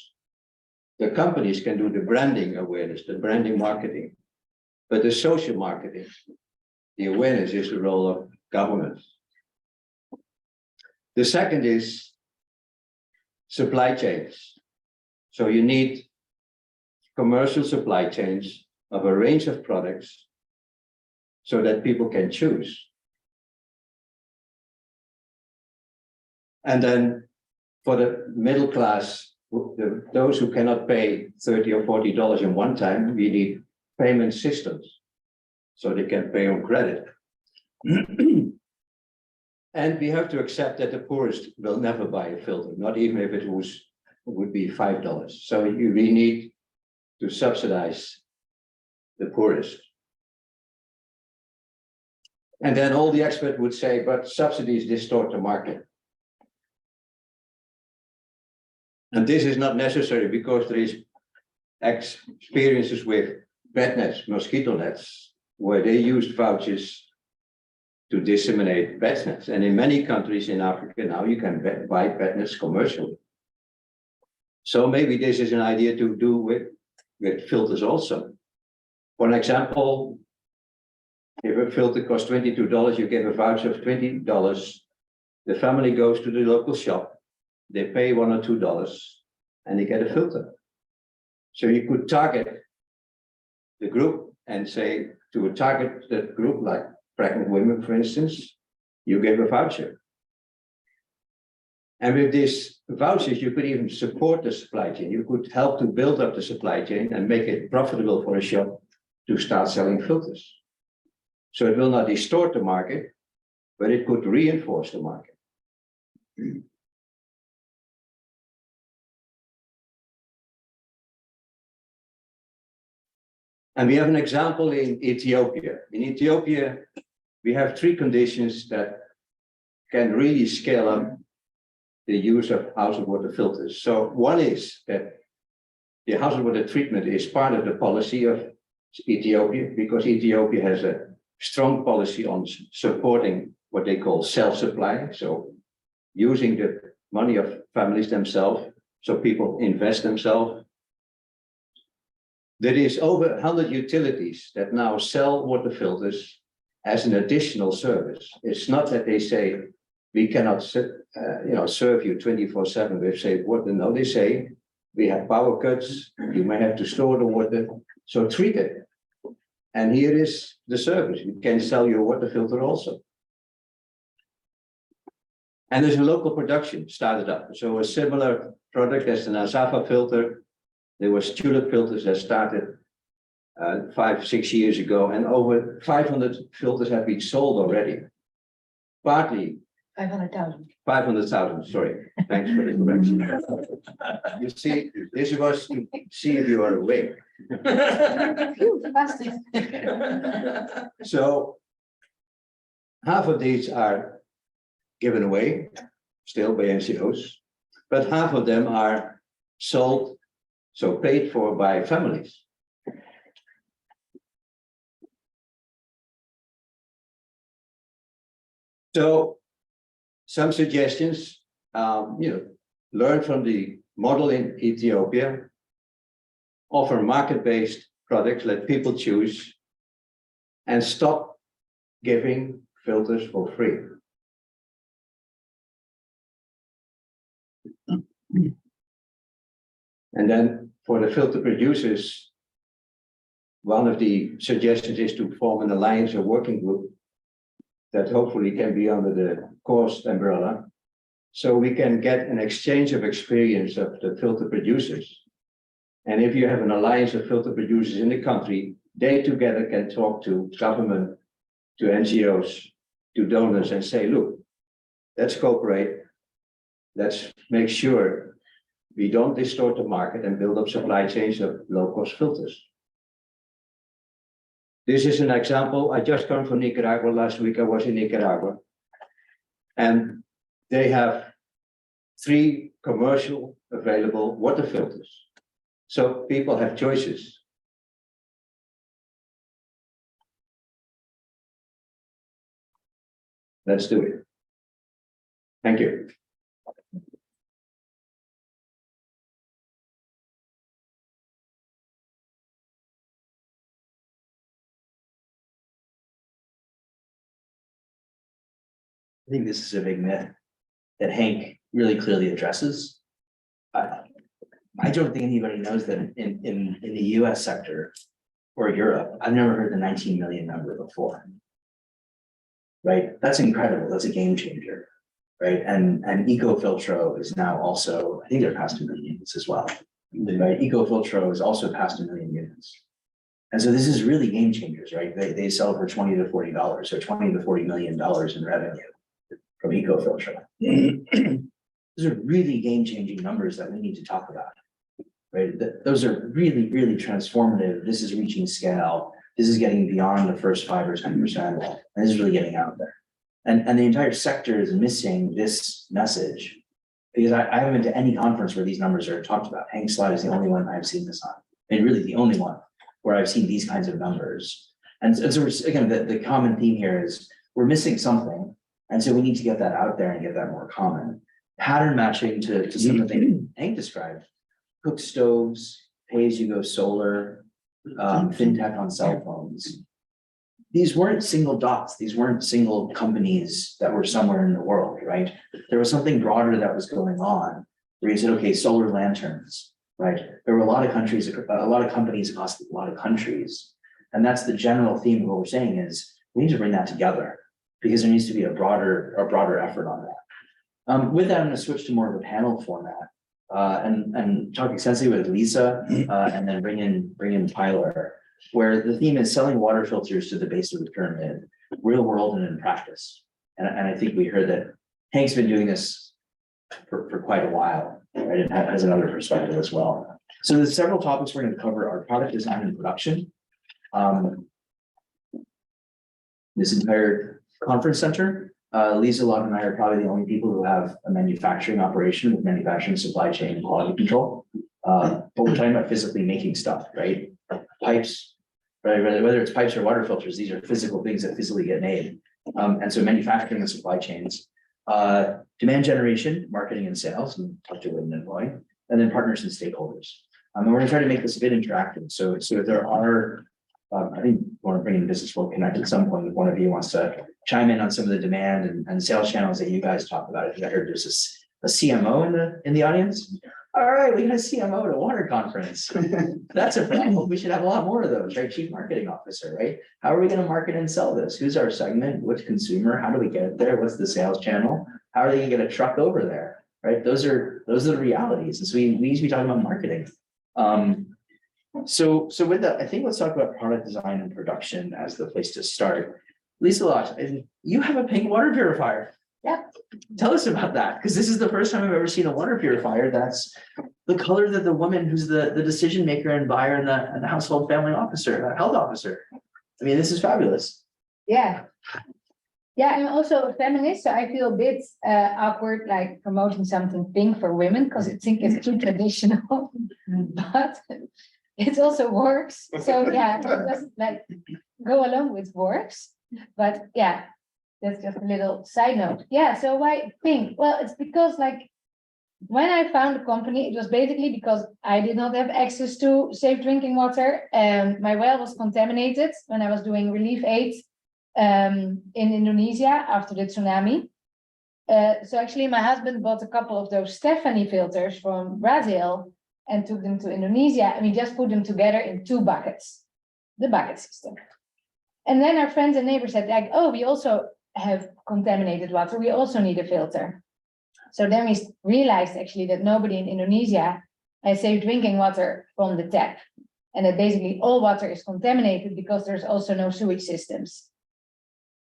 The companies can do the branding awareness, the branding marketing, but the social marketing, the awareness is the role of government. The second is supply chains. So you need commercial supply chains of a range of products so that people can choose. And then for the middle class, those who cannot pay $30 or $40 in one time, we need payment systems so they can pay on credit. And we have to accept that the poorest will never buy a filter, not even if it would be $5. So we need to subsidize the poorest. And then all the experts would say, but subsidies distort the market. And this is not necessary because there is experiences with bat nets, mosquito nets, where they used vouchers to disseminate bat nets. And in many countries in Africa now, you can buy bat nets commercially. So maybe this is an idea to do with filters also. For an example, if a filter costs $22, you get a voucher of $20. The family goes to the local shop, they pay $1 or $2, and they get a filter. So you could target the group and say to a targeted group like pregnant women, for instance, you give a voucher. And with these vouchers, you could even support the supply chain. You could help to build up the supply chain and make it profitable for a shop to start selling filters. So it will not distort the market, but it could reinforce the market. And we have an example in Ethiopia. In Ethiopia, we have 3 conditions that can really scale up the use of household water filters. So one is that the household water treatment is part of the policy of Ethiopia, because Ethiopia has a strong policy on supporting what they call self-supply. So using the money of families themselves, so people invest themselves. There is over 100 utilities that now sell water filters as an additional service. It's not that they say, we cannot serve you 24/7 with safe water. No, they say, we have power cuts, you may have to store the water, so treat it. And here is the service. We can sell your water filter also. And there's a local production started up. So a similar product as the Nazava filter. There was tulip filters that started 5-6 years ago, and over 500 filters have been sold already. Partly 500,000. 500,000, sorry. Thanks for the correction. You see, this was to see if you are awake. So half of these are given away still by NGOs, but half of them are sold, so paid for by families. So some suggestions, learn from the model in Ethiopia, offer market-based products, let people choose, and stop giving filters for free. And then for the filter producers, one of the suggestions is to form an alliance or working group that hopefully can be under the cost umbrella, so we can get an exchange of experience of the filter producers. And if you have an alliance of filter producers in the country, they together can talk to government, to NGOs, to donors and say, look, let's cooperate. Let's make sure we don't distort the market and build up supply chains of low-cost filters. This is an example. I just come from Nicaragua. Last week I was in Nicaragua. And they have 3 commercial available water filters. So people have choices. Let's do it. Thank you. I think this is a big myth that Henk really clearly addresses. I don't think anybody knows that in the US sector or Europe, I've never heard the 19 million number before. Right? That's incredible. That's a game changer. Right? And EcoFiltro is now also, I think they're past 2 million units as well. Right? EcoFiltro is also past 1 million units. And so this is really game changers, right? They sell for $20 to $40, so $20 to $40 million in revenue from EcoFiltro. Those are really game-changing numbers that we need to talk about, right? Those are really, really transformative. This is reaching scale. This is getting beyond the first 5 or 10%, and this is really getting out there. And the entire sector is missing this message, because I haven't been to any conference where these numbers are talked about. Henk's slide is the only one I've seen this on, and really the only one where I've seen these kinds of numbers. And so again, the common theme here is we're missing something. And so we need to get that out there and get that more common. Pattern matching to some of the things Henk described, cook stoves, pay-as-you-go solar, fintech on cell phones. These weren't single dots. These weren't single companies that were somewhere in the world, right? There was something broader that was going on where you said, okay, solar lanterns, right? There were a lot of countries, a lot of companies across a lot of countries. And that's the general theme of what we're saying is we need to bring that together, because there needs to be a broader effort on that. With that, I'm going to switch to more of a panel format and talk extensively with Lisa and then bring in Tyler, where the theme is selling water filters to the base of the pyramid, real world and in practice. And I think we heard that Henk's been doing this for quite a while, right? It has another perspective as well. So there's several topics we're going to cover: our product design and production. This entire conference center, Lieselotte and I are probably the only people who have a manufacturing operation with manufacturing, supply chain, and quality control. But we're talking about physically making stuff, right? Pipes, right? Whether it's pipes or water filters, these are physical things that physically get made. And so manufacturing and supply chains, demand generation, marketing and sales, and talk to Witten and Roy, and then partners and stakeholders. And we're going to try to make this a bit interactive. So if there are, I think we want to bring in Business World Connect at some point if one of you wants to chime in on some of the demand and sales channels that you guys talk about. I think I heard there's a CMO in the audience. All right, we got a CMO at a water conference. That's a problem. We should have a lot more of those, right? Chief Marketing Officer, right? How are we going to market and sell this? Who's our segment? Which consumer? How do we get it there? What's the sales channel? How are they gonna get a truck over there, right? Those are the realities, and so we need to be talking about marketing. So with that, I think let's talk about product design and production as the place to start. Lieselotte, you have a pink water purifier. Yeah. Tell us about that, because this is the first time I've ever seen a water purifier that's the color that the woman who's the decision maker and buyer and the household family officer, health officer. I mean, this is fabulous. Yeah. Yeah, I'm also a feminist, so I feel a bit awkward like promoting something pink for women because I think it's too traditional, but it also works. So yeah, it doesn't like go along with works, but yeah, that's just a little side note. Yeah, so why pink? Well, it's because like when I found the company, it was basically because I did not have access to safe drinking water, and my well was contaminated when I was doing relief aid in Indonesia after the tsunami. So actually my husband bought a couple of those Stephanie filters from Brazil and took them to Indonesia, and we just put them together in 2 buckets, the bucket system. And then our friends and neighbors said like, oh, we also have contaminated water, we also need a filter. So then we realized actually that nobody in Indonesia has safe drinking water from the tap, and that basically all water is contaminated because there's also no sewage systems.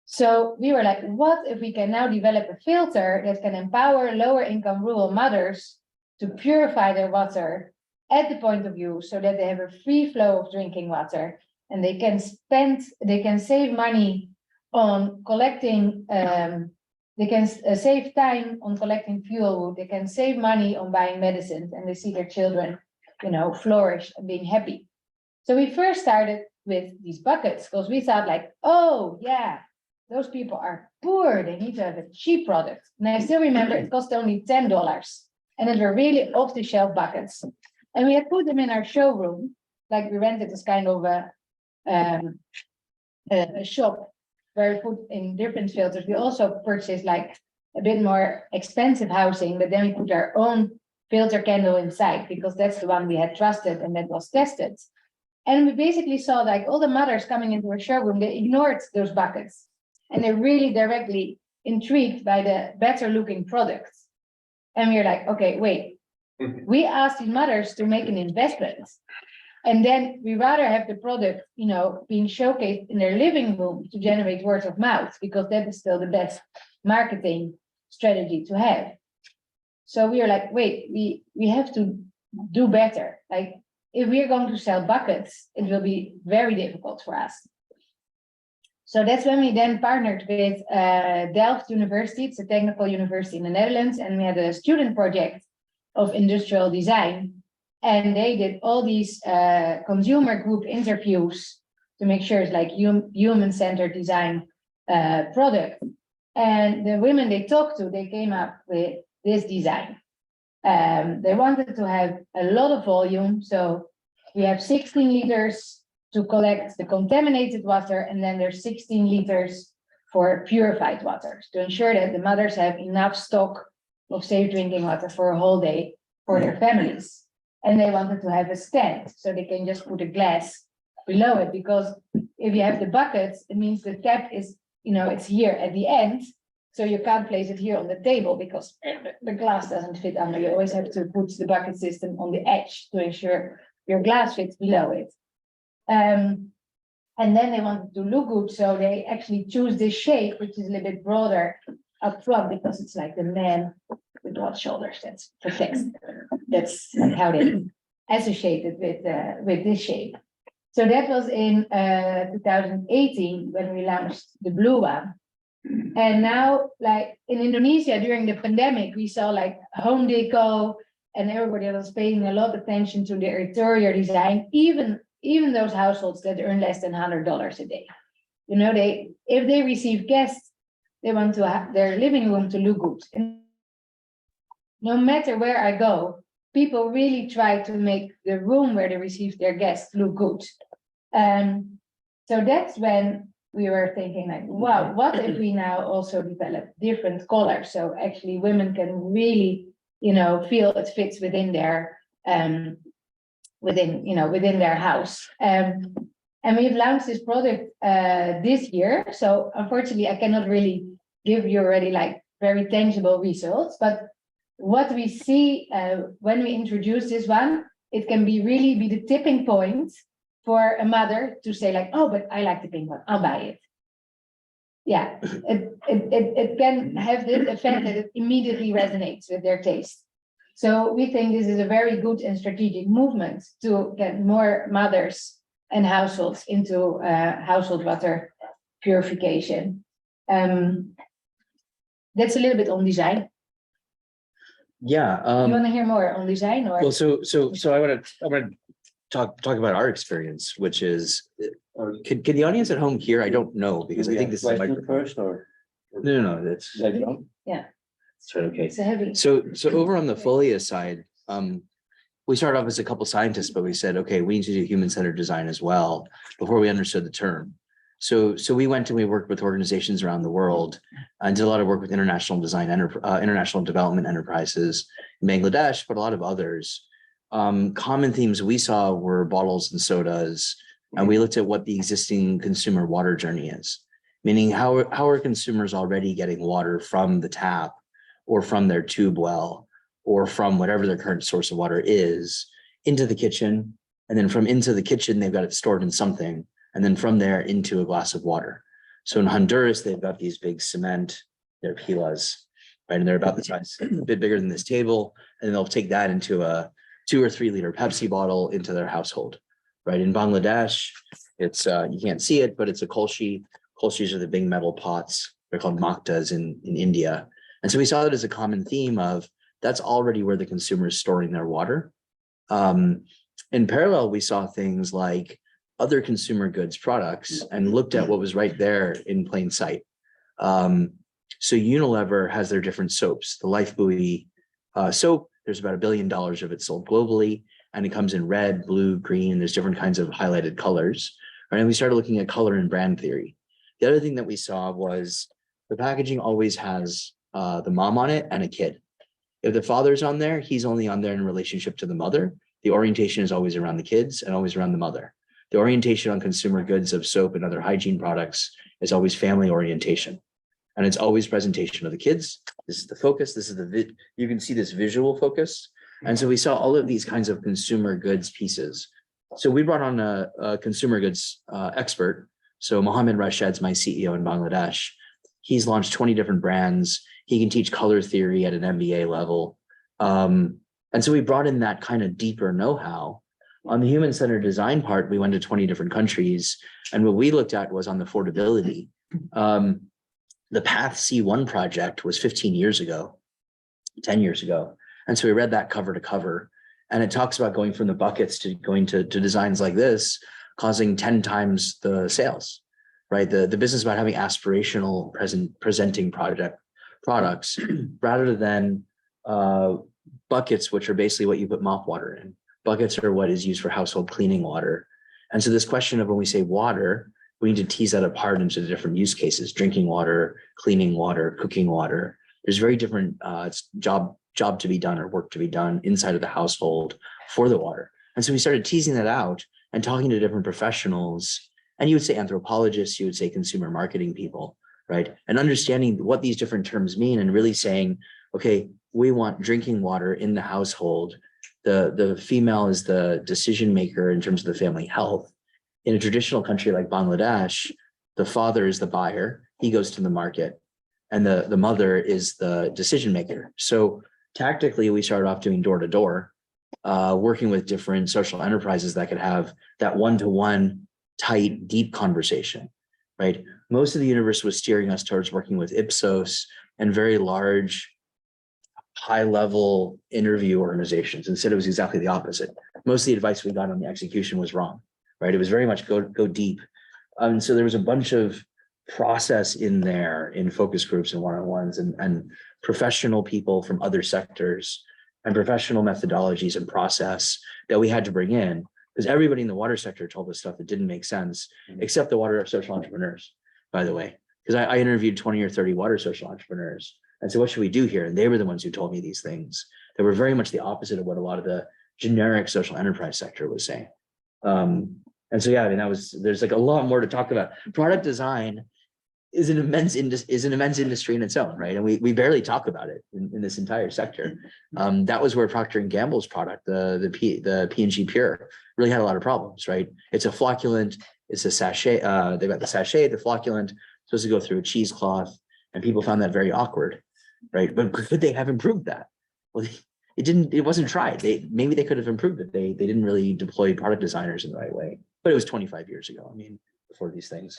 So we were like, what if we can now develop a filter that can empower lower income rural mothers to purify their water at the point of use so that they have a free flow of drinking water, and they can save money on collecting, they can save time on collecting fuel, they can save money on buying medicines, and they see their children, flourish and being happy. So we first started with these buckets because we thought like, oh yeah, those people are poor, they need to have a cheap product. And I still remember it cost only $10, and it were really off-the-shelf buckets. And we had put them in our showroom, like we rented this kind of a shop where we put in different filters. We also purchased like a bit more expensive housing, but then we put our own filter candle inside because that's the one we had trusted and that was tested. And we basically saw like all the mothers coming into our showroom, they ignored those buckets. And they're really directly intrigued by the better looking products. And we're like, okay, wait, we asked these mothers to make an investment. And then we rather have the product, being showcased in their living room to generate word of mouth, because that is still the best marketing strategy to have. So we are like, wait, we have to do better. Like if we're going to sell buckets, it will be very difficult for us. So that's when we then partnered with Delft University. It's a technical university in the Netherlands. And we had a student project of industrial design. And they did all these consumer group interviews to make sure it's like human-centered design product. And the women they talked to, they came up with this design. They wanted to have a lot of volume. So we have 16 liters to collect the contaminated water, and then there's 16 liters for purified water to ensure that the mothers have enough stock of safe drinking water for a whole day for their families. And they wanted to have a stand so they can just put a glass below it, because if you have the buckets, it means the tap is, it's here at the end. So you can't place it here on the table because the glass doesn't fit under. You always have to put the bucket system on the edge to ensure your glass fits below it. And then they wanted to look good, so they actually choose this shape, which is a little bit broader up front, because it's like the man with broad shoulders. That's perfect. That's how they associated with this shape. So that was in 2018 when we launched the blue one. And now, like in Indonesia during the pandemic, we saw like home deco, and everybody was paying a lot of attention to their interior design, even those households that earn less than $100 a day. If they receive guests, they want to have their living room to look good. And no matter where I go, people really try to make the room where they receive their guests look good. So that's when we were thinking like, wow, what if we now also develop different colors? So actually women can really, feel it fits within their within their house. And we've launched this product this year. So unfortunately, I cannot really give you already like very tangible results. But what we see when we introduce this one, it can be really be the tipping point for a mother to say like, oh, but I like the pink one, I'll buy it. Yeah, it can have the effect that it immediately resonates with their taste. So we think this is a very good and strategic movement to get more mothers and households into household water purification. That's a little bit on design. Yeah. You want to hear more on design or? Well, so I want to talk about our experience, which is, can the audience at home hear? I don't know, because I think this is a Question microphone. first, or? No, that's Yeah, it's right, okay. it's a heavy. So over on the Folia side, we started off as a couple scientists, but we said, okay, we need to do human-centered design as well before we understood the term. So we went and we worked with organizations around the world and did a lot of work with international development enterprises in Bangladesh, but a lot of others. Common themes we saw were bottles and sodas, and we looked at what the existing consumer water journey is, meaning how are consumers already getting water from the tap or from their tube well or from whatever their current source of water is into the kitchen, and then from into the kitchen they've got it stored in something, and then from there into a glass of water. So in Honduras, they've got these big cement, they're pilas, right? And they're about the size, a bit bigger than this table. And they'll take that into a 2 or 3 liter Pepsi bottle into their household, right? In Bangladesh, it's, you can't see it, but it's a kolshi. Kolshis are the big metal pots. They're called maktas in India. And so we saw that as a common theme of that's already where the consumer is storing their water. In parallel, we saw things like other consumer goods products and looked at what was right there in plain sight. So Unilever has their different soaps. The Life Buoy soap, there's about $1 billion of it sold globally, and it comes in red, blue, green. There's different kinds of highlighted colors. Right? And we started looking at color and brand theory. The other thing that we saw was the packaging always has the mom on it and a kid. If the father's on there, he's only on there in relationship to the mother. The orientation is always around the kids and always around the mother. The orientation on consumer goods of soap and other hygiene products is always family orientation. And it's always presentation of the kids. This is the focus. This is you can see this visual focus. And so we saw all of these kinds of consumer goods pieces. So we brought on a consumer goods expert. So Mohammed Rashed's my CEO in Bangladesh. He's launched 20 different brands. He can teach color theory at an MBA level. And so we brought in that kind of deeper know-how. On the human-centered design part, we went to 20 different countries. And what we looked at was on the affordability. The Path C1 project was 15 years ago, 10 years ago. And so we read that cover to cover. And it talks about going from the buckets to going to designs like this, causing 10 times the sales, right? The business about having aspirational presenting products rather than buckets, which are basically what you put mop water in. Buckets are what is used for household cleaning water. And so this question of when we say water, we need to tease that apart into the different use cases: drinking water, cleaning water, cooking water. There's very different job to be done or work to be done inside of the household for the water. And so we started teasing that out and talking to different professionals. And you would say anthropologists, you would say consumer marketing people, right? And understanding what these different terms mean and really saying, okay, we want drinking water in the household. The female is the decision maker in terms of the family health. In a traditional country like Bangladesh, the father is the buyer. He goes to the market, and the mother is the decision maker. So tactically, we started off doing door to door, working with different social enterprises that could have that one-to-one tight, deep conversation, right? Most of the universe was steering us towards working with Ipsos and very large, high-level interview organizations. Instead, it was exactly the opposite. Most of the advice we got on the execution was wrong, right? It was very much go deep. So there was a bunch of process in there in focus groups and one-on-ones and professional people from other sectors and professional methodologies and process that we had to bring in, because everybody in the water sector told us stuff that didn't make sense, except the water social entrepreneurs, by the way, because I interviewed 20 or 30 water social entrepreneurs. And so what should we do here? And they were the ones who told me these things that were very much the opposite of what a lot of the generic social enterprise sector was saying. And so, yeah, I mean, there's like a lot more to talk about. Product design is an immense industry in its own, right? And we barely talk about it in this entire sector. That was where Procter & Gamble's product, the P&G Pure, really had a lot of problems, right? It's a flocculant, it's a sachet, they've got the sachet, the flocculant, supposed to go through a cheesecloth, and people found that very awkward, right? But could they have improved that? Well, it wasn't tried. Maybe they could have improved it. They didn't really deploy product designers in the right way, but it was 25 years ago. I mean, before these things.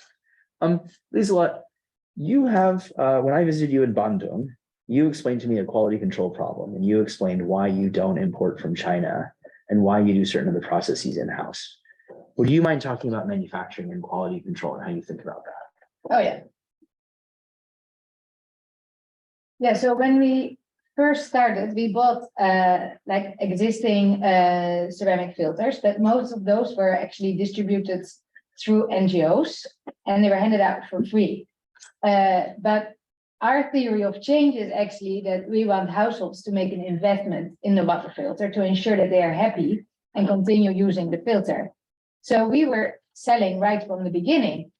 Lieselotte, you have, when I visited you in Bandung, you explained to me a quality control problem, and you explained why you don't import from China and why you do certain of the processes in-house. Would you mind talking about manufacturing and quality control and how you think about that? Oh, yeah. Yeah, so when we first started, we bought like existing ceramic filters, but most of those were actually distributed through NGOs, and they were handed out for free. But our theory of change is actually that we want households to make an investment in the water filter to ensure that they are happy and continue using the filter. So we were selling right from the beginning,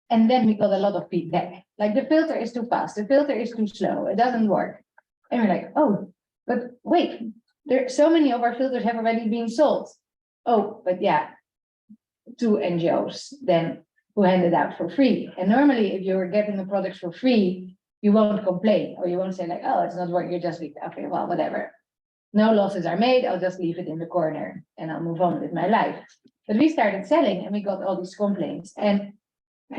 and then we got a lot of feedback, like the filter is too fast, the filter is too slow, it doesn't work. And we're like, oh, but wait, there so many of our filters have already been sold. Oh, but yeah, to NGOs then who hand it out for free. And normally if you're getting the products for free, you won't complain, or you won't say like, oh, it's not working, you just leave, okay, well, whatever. No losses are made, I'll just leave it in the corner and I'll move on with my life. But we started selling and we got all these complaints. And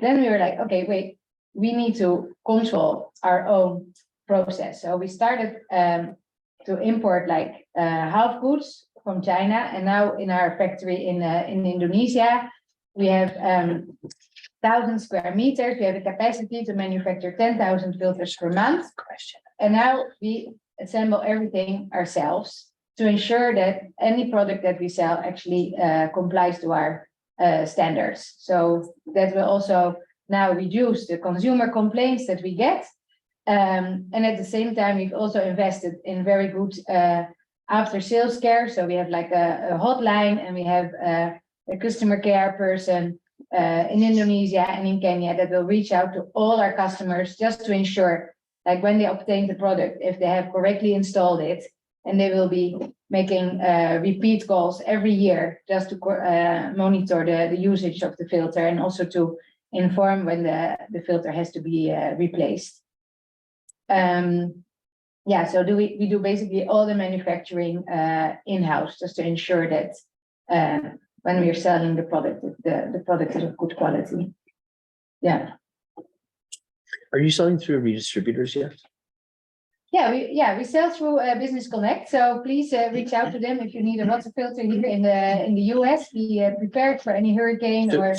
then we were like, okay, wait, we need to control our own process. So we started to import like half goods from China, and now in our factory in Indonesia, we have 1,000 square meters. We have a capacity to manufacture 10,000 filters per month. And now we assemble everything ourselves to ensure that any product that we sell actually complies to our standards. So that will also now reduce the consumer complaints that we get. And at the same time, we've also invested in very good after sales care. So we have like a hotline, and we have a customer care person in Indonesia and in Kenya that will reach out to all our customers just to ensure, like when they obtain the product, if they have correctly installed it, and they will be making repeat calls every year just to monitor the usage of the filter, and also to inform when the filter has to be replaced. Yeah, so we do basically all the manufacturing in-house just to ensure that when we are selling the product, the product is of good quality. Yeah. Are you selling through redistributors yet? Yeah, we sell through Business Connect. So please reach out to them if you need a water filter here in the US. Be prepared for any hurricane or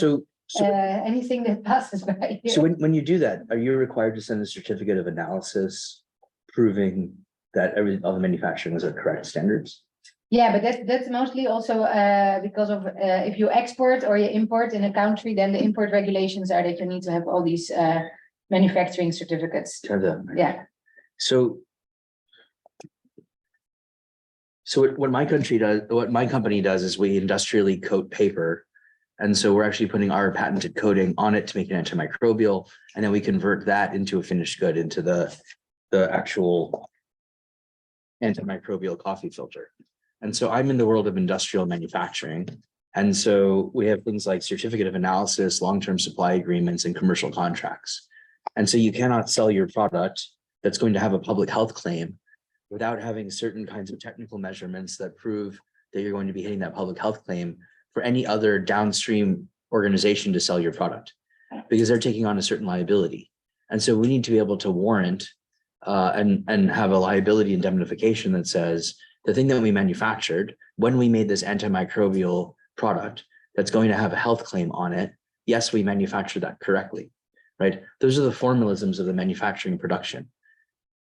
anything that passes by here. So when you do that, are you required to send a certificate of analysis proving that all the manufacturing was at correct standards? Yeah, but that's mostly also because of if you export or you import in a country, then the import regulations are that you need to have all these manufacturing certificates. Yeah. So what my company does is we industrially coat paper. And so we're actually putting our patented coating on it to make it antimicrobial. And then we convert that into a finished good, into the actual antimicrobial coffee filter. And so I'm in the world of industrial manufacturing. And so we have things like certificate of analysis, long-term supply agreements, and commercial contracts. And so you cannot sell your product that's going to have a public health claim without having certain kinds of technical measurements that prove that you're going to be hitting that public health claim for any other downstream organization to sell your product, because they're taking on a certain liability. And so we need to be able to warrant and have a liability indemnification that says the thing that we manufactured when we made this antimicrobial product that's going to have a health claim on it, yes, we manufactured that correctly, right? Those are the formalisms of the manufacturing production.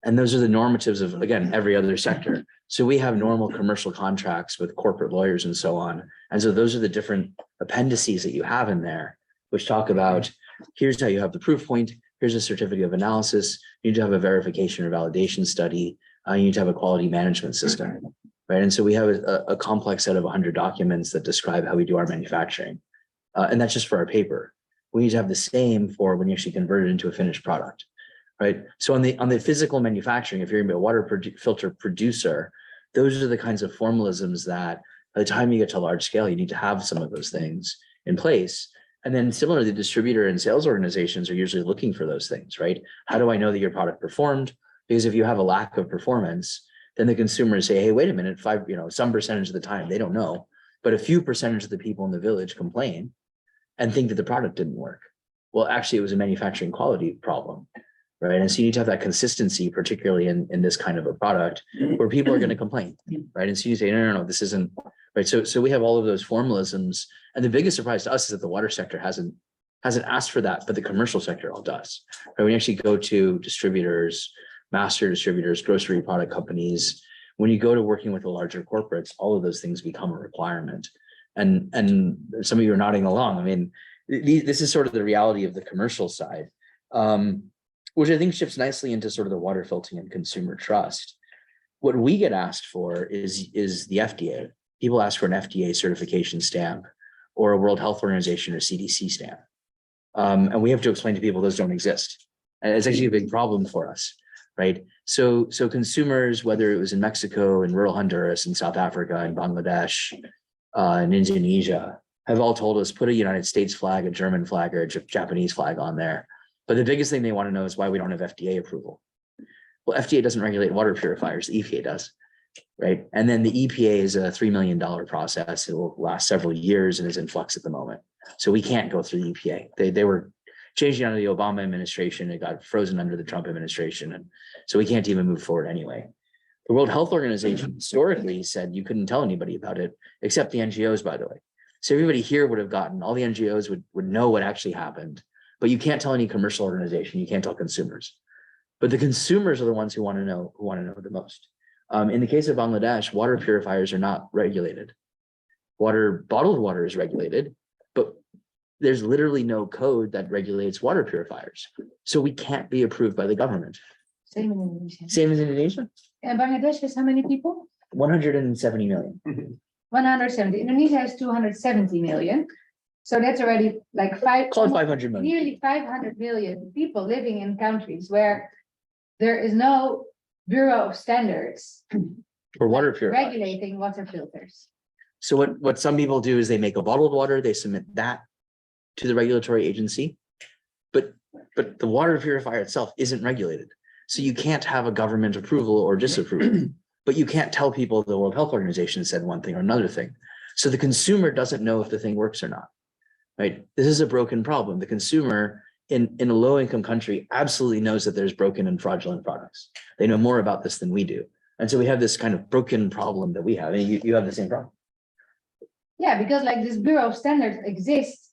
And those are the normatives of, again, every other sector. So we have normal commercial contracts with corporate lawyers and so on. And so those are the different appendices that you have in there, which talk about, here's how you have the proof point, here's a certificate of analysis, you need to have a verification or validation study, you need to have a quality management system, right? And so we have a complex set of 100 documents that describe how we do our manufacturing. And that's just for our paper. We need to have the same for when you actually convert it into a finished product, right? So on the physical manufacturing, if you're gonna be a water filter producer, those are the kinds of formalisms that by the time you get to large scale, you need to have some of those things in place. And then similarly, the distributor and sales organizations are usually looking for those things, right? How do I know that your product performed? Because if you have a lack of performance, then the consumers say, hey, wait a minute, some percentage of the time, they don't know, but a few percentage of the people in the village complain and think that the product didn't work. Well, actually, it was a manufacturing quality problem, right? And so you need to have that consistency, particularly in this kind of a product where people are going to complain, right? And so you say, no, this isn't, right? So we have all of those formalisms. And the biggest surprise to us is that the water sector hasn't asked for that, but the commercial sector all does. Right? When you actually go to distributors, master distributors, grocery product companies, when you go to working with the larger corporates, all of those things become a requirement. And some of you are nodding along. I mean, this is sort of the reality of the commercial side, which I think shifts nicely into sort of the water filtering and consumer trust. What we get asked for is the FDA. People ask for an FDA certification stamp or a World Health Organization or CDC stamp. And we have to explain to people those don't exist. And it's actually a big problem for us, right? So consumers, whether it was in Mexico, in rural Honduras, in South Africa, in Bangladesh, in Indonesia, have all told us put a United States flag, a German flag, or a Japanese flag on there. But the biggest thing they want to know is why we don't have FDA approval. Well, FDA doesn't regulate water purifiers, the EPA does, right? And then the EPA is a $3 million process. It will last several years and is in flux at the moment. So we can't go through the EPA. They were changing under the Obama administration. It got frozen under the Trump administration. And so we can't even move forward anyway. The World Health Organization historically said you couldn't tell anybody about it, except the NGOs, by the way. So everybody here would have gotten, all the NGOs would know what actually happened, but you can't tell any commercial organization, you can't tell consumers. But the consumers are the ones who want to know the most. In the case of Bangladesh, water purifiers are not regulated. Bottled water is regulated, but there's literally no code that regulates water purifiers. So we can't be approved by the government. Same in Indonesia. Same as Indonesia? And Bangladesh has how many people? 170 million. 170. Indonesia has 270 million. So that's already like Call it 500 million. nearly 500 million people living in countries where there is no Bureau of Standards For water purifiers. regulating water filters. So what some people do is they make a bottled water, they submit that to the regulatory agency, but the water purifier itself isn't regulated. So you can't have a government approval or disapproval, but you can't tell people the World Health Organization said one thing or another thing. So the consumer doesn't know if the thing works or not, right? This is a broken problem. The consumer in a low-income country absolutely knows that there's broken and fraudulent products. They know more about this than we do. And so we have this kind of broken problem that we have. And you have the same problem. Yeah, because like this Bureau of Standards exists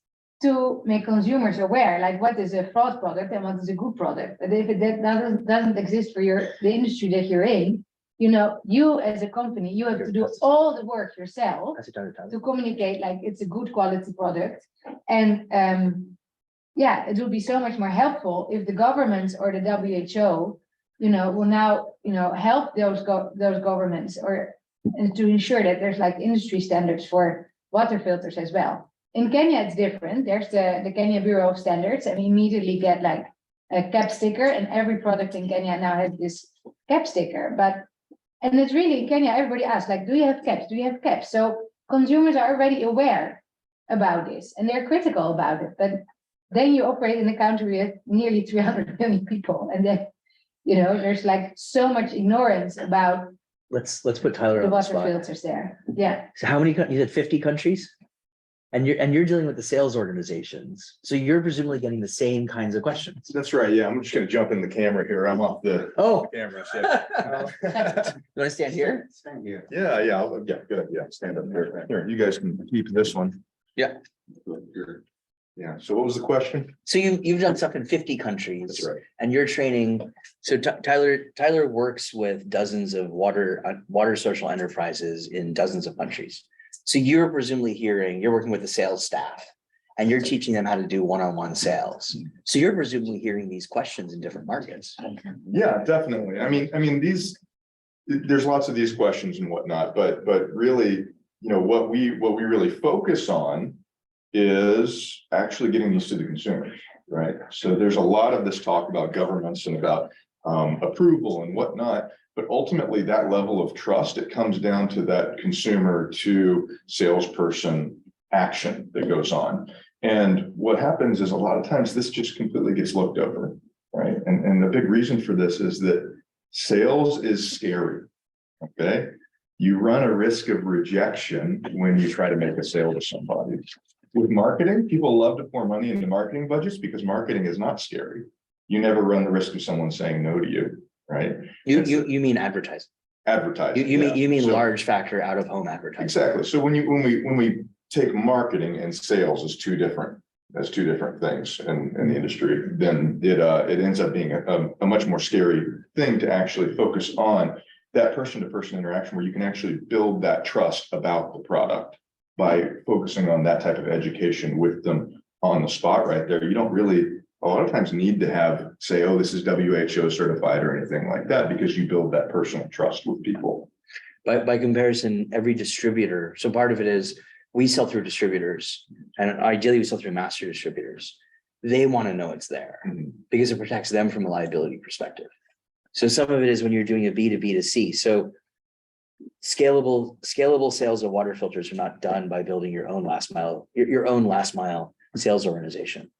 to make consumers aware, like what is a fraud product and what is a good product. But if that doesn't exist for the industry that you're in, you as a company, you have to do all the work yourself to communicate like it's a good quality product. And it will be so much more helpful if the governments or the WHO, will now, help those governments and to ensure that there's like industry standards for water filters as well. In Kenya, it's different. There's the Kenya Bureau of Standards, and we immediately get like a cap sticker, and every product in Kenya now has this cap sticker. And it's really in Kenya, everybody asks, like, do you have caps? Do you have caps? So consumers are already aware about this, and they're critical about it. But then you operate in a country with nearly 300 million people, and then, there's like so much ignorance about Let's put Tyler the on the water spot. filters there. Yeah. So how many, you said 50 countries? And you're dealing with the sales organizations. So you're presumably getting the same kinds of questions. That's right. Yeah, I'm just gonna jump in the camera here. I'm off the Oh, camera. you want to stand here? Yeah, good. Yeah, stand up here. Here, you guys can keep this one. Yeah. Yeah, so what was the question? So you've done stuff in 50 countries. That's right. And you're training. So Tyler works with dozens of water social enterprises in dozens of countries. So you're presumably you're working with the sales staff and you're teaching them how to do one-on-one sales. So you're presumably hearing these questions in different markets. Yeah, definitely. I mean, there's lots of these questions and whatnot, but really, what we really focus on is actually getting these to the consumers, right? So there's a lot of this talk about governments and about approval and whatnot, but ultimately that level of trust, it comes down to that consumer to salesperson action that goes on. And what happens is a lot of times this just completely gets looked over, right? And the big reason for this is that sales is scary, okay? You run a risk of rejection when you try to make a sale to somebody. With marketing, people love to pour money into marketing budgets because marketing is not scary. You never run the risk of someone saying no to you, right? You mean advertising? Advertising. You mean So- large factor out of home advertising? Exactly. So when we take marketing and sales as two different things in the industry, then it ends up being a much more scary thing to actually focus on that person-to-person interaction where you can actually build that trust about the product by focusing on that type of education with them on the spot right there. You don't really a lot of times need to say, oh, this is WHO certified or anything like that, because you build that personal trust with people. By comparison, every distributor, so part of it is we sell through distributors, and ideally we sell through master distributors. They want to know it's there because it protects them from a liability perspective. So some of it is when you're doing a B2B2C. So scalable sales of water filters are not done by building your own last mile sales organization,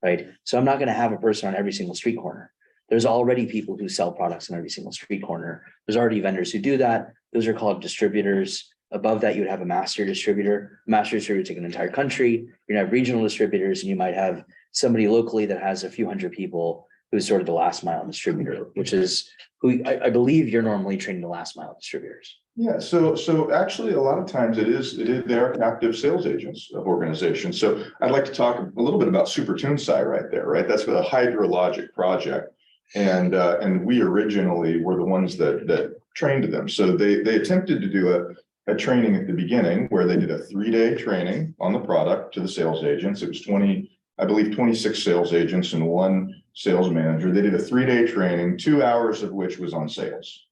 right? So I'm not going to have a person on every single street corner. There's already people who sell products on every single street corner. There's already vendors who do that. Those are called distributors. Above that, you would have a master distributor. Master distributor take an entire country. You're gonna have regional distributors, and you might have somebody locally that has a few hundred people who's sort of the last mile distributor, which is who I believe you're normally training the last mile distributors. Yeah, so actually a lot of times they are captive sales agents of organizations. So I'd like to talk a little bit about Supertunesci right there, right? That's a hydrologic project. And we originally were the ones that trained them. So they attempted to do a training at the beginning where they did a 3-day training on the product to the sales agents. It was 26 sales agents and 1 sales manager. They did a 3-day training, 2 hours of which was on sales,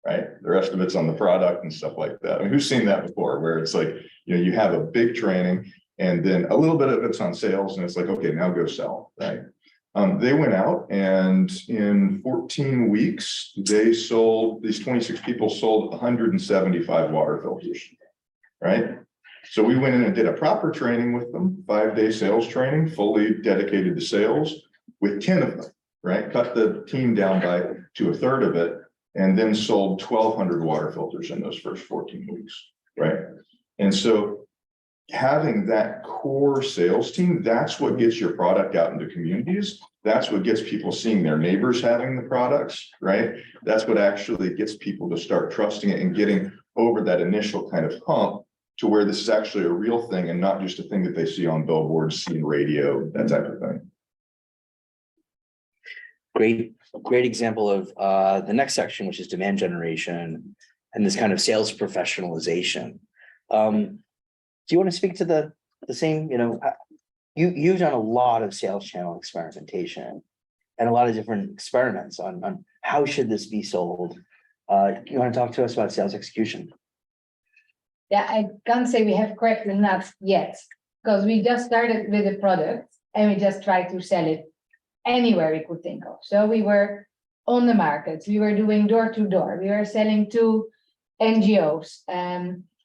right? The rest of it's on the product and stuff like that. I mean, who's seen that before, where it's like, you have a big training and then a little bit of it's on sales and it's like, okay, now go sell, right? They went out and in 14 weeks, these 26 people sold 175 water filters, right? So we went in and did a proper training with them, 5-day sales training, fully dedicated to sales with 10 of them, right? Cut the team down to a third of it and then sold 1,200 water filters in those first 14 weeks, right? And so having that core sales team, that's what gets your product out into communities. That's what gets people seeing their neighbors having the products, right? That's what actually gets people to start trusting it and getting over that initial kind of hump to where this is actually a real thing and not just a thing that they see on billboards, see in radio, that type of thing. Great example of the next section, which is demand generation and this kind of sales professionalization. Do you want to speak to the same, you've done a lot of sales channel experimentation and a lot of different experiments on how should this be sold? You want to talk to us about sales execution? Yeah, I can't say we have cracked the nut yet, because we just started with a product and we just tried to sell it anywhere we could think of. So we were on the market, we were doing door to door, we were selling to NGOs.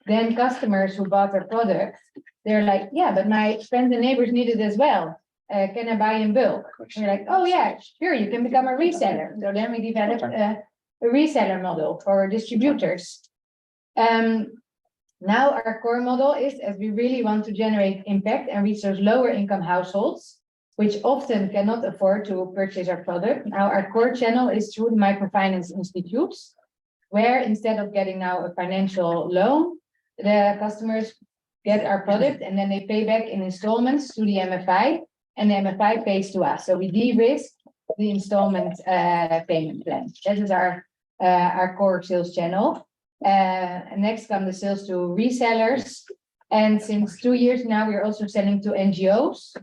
Then customers who bought our product, they're like, yeah, but my friends and neighbors need it as well. Can I buy in bulk? We're like, oh yeah, sure, you can become a reseller. So then we developed a reseller model for distributors. Now our core model is, as we really want to generate impact and reach those lower income households, which often cannot afford to purchase our product. Now our core channel is through the microfinance institutes, where instead of getting now a financial loan, the customers get our product and then they pay back in installments to the MFI, and the MFI pays to us. So we de-risk the installment payment plan. That is our core sales channel. And next come the sales to resellers. And since 2 years now, we're also selling to NGOs,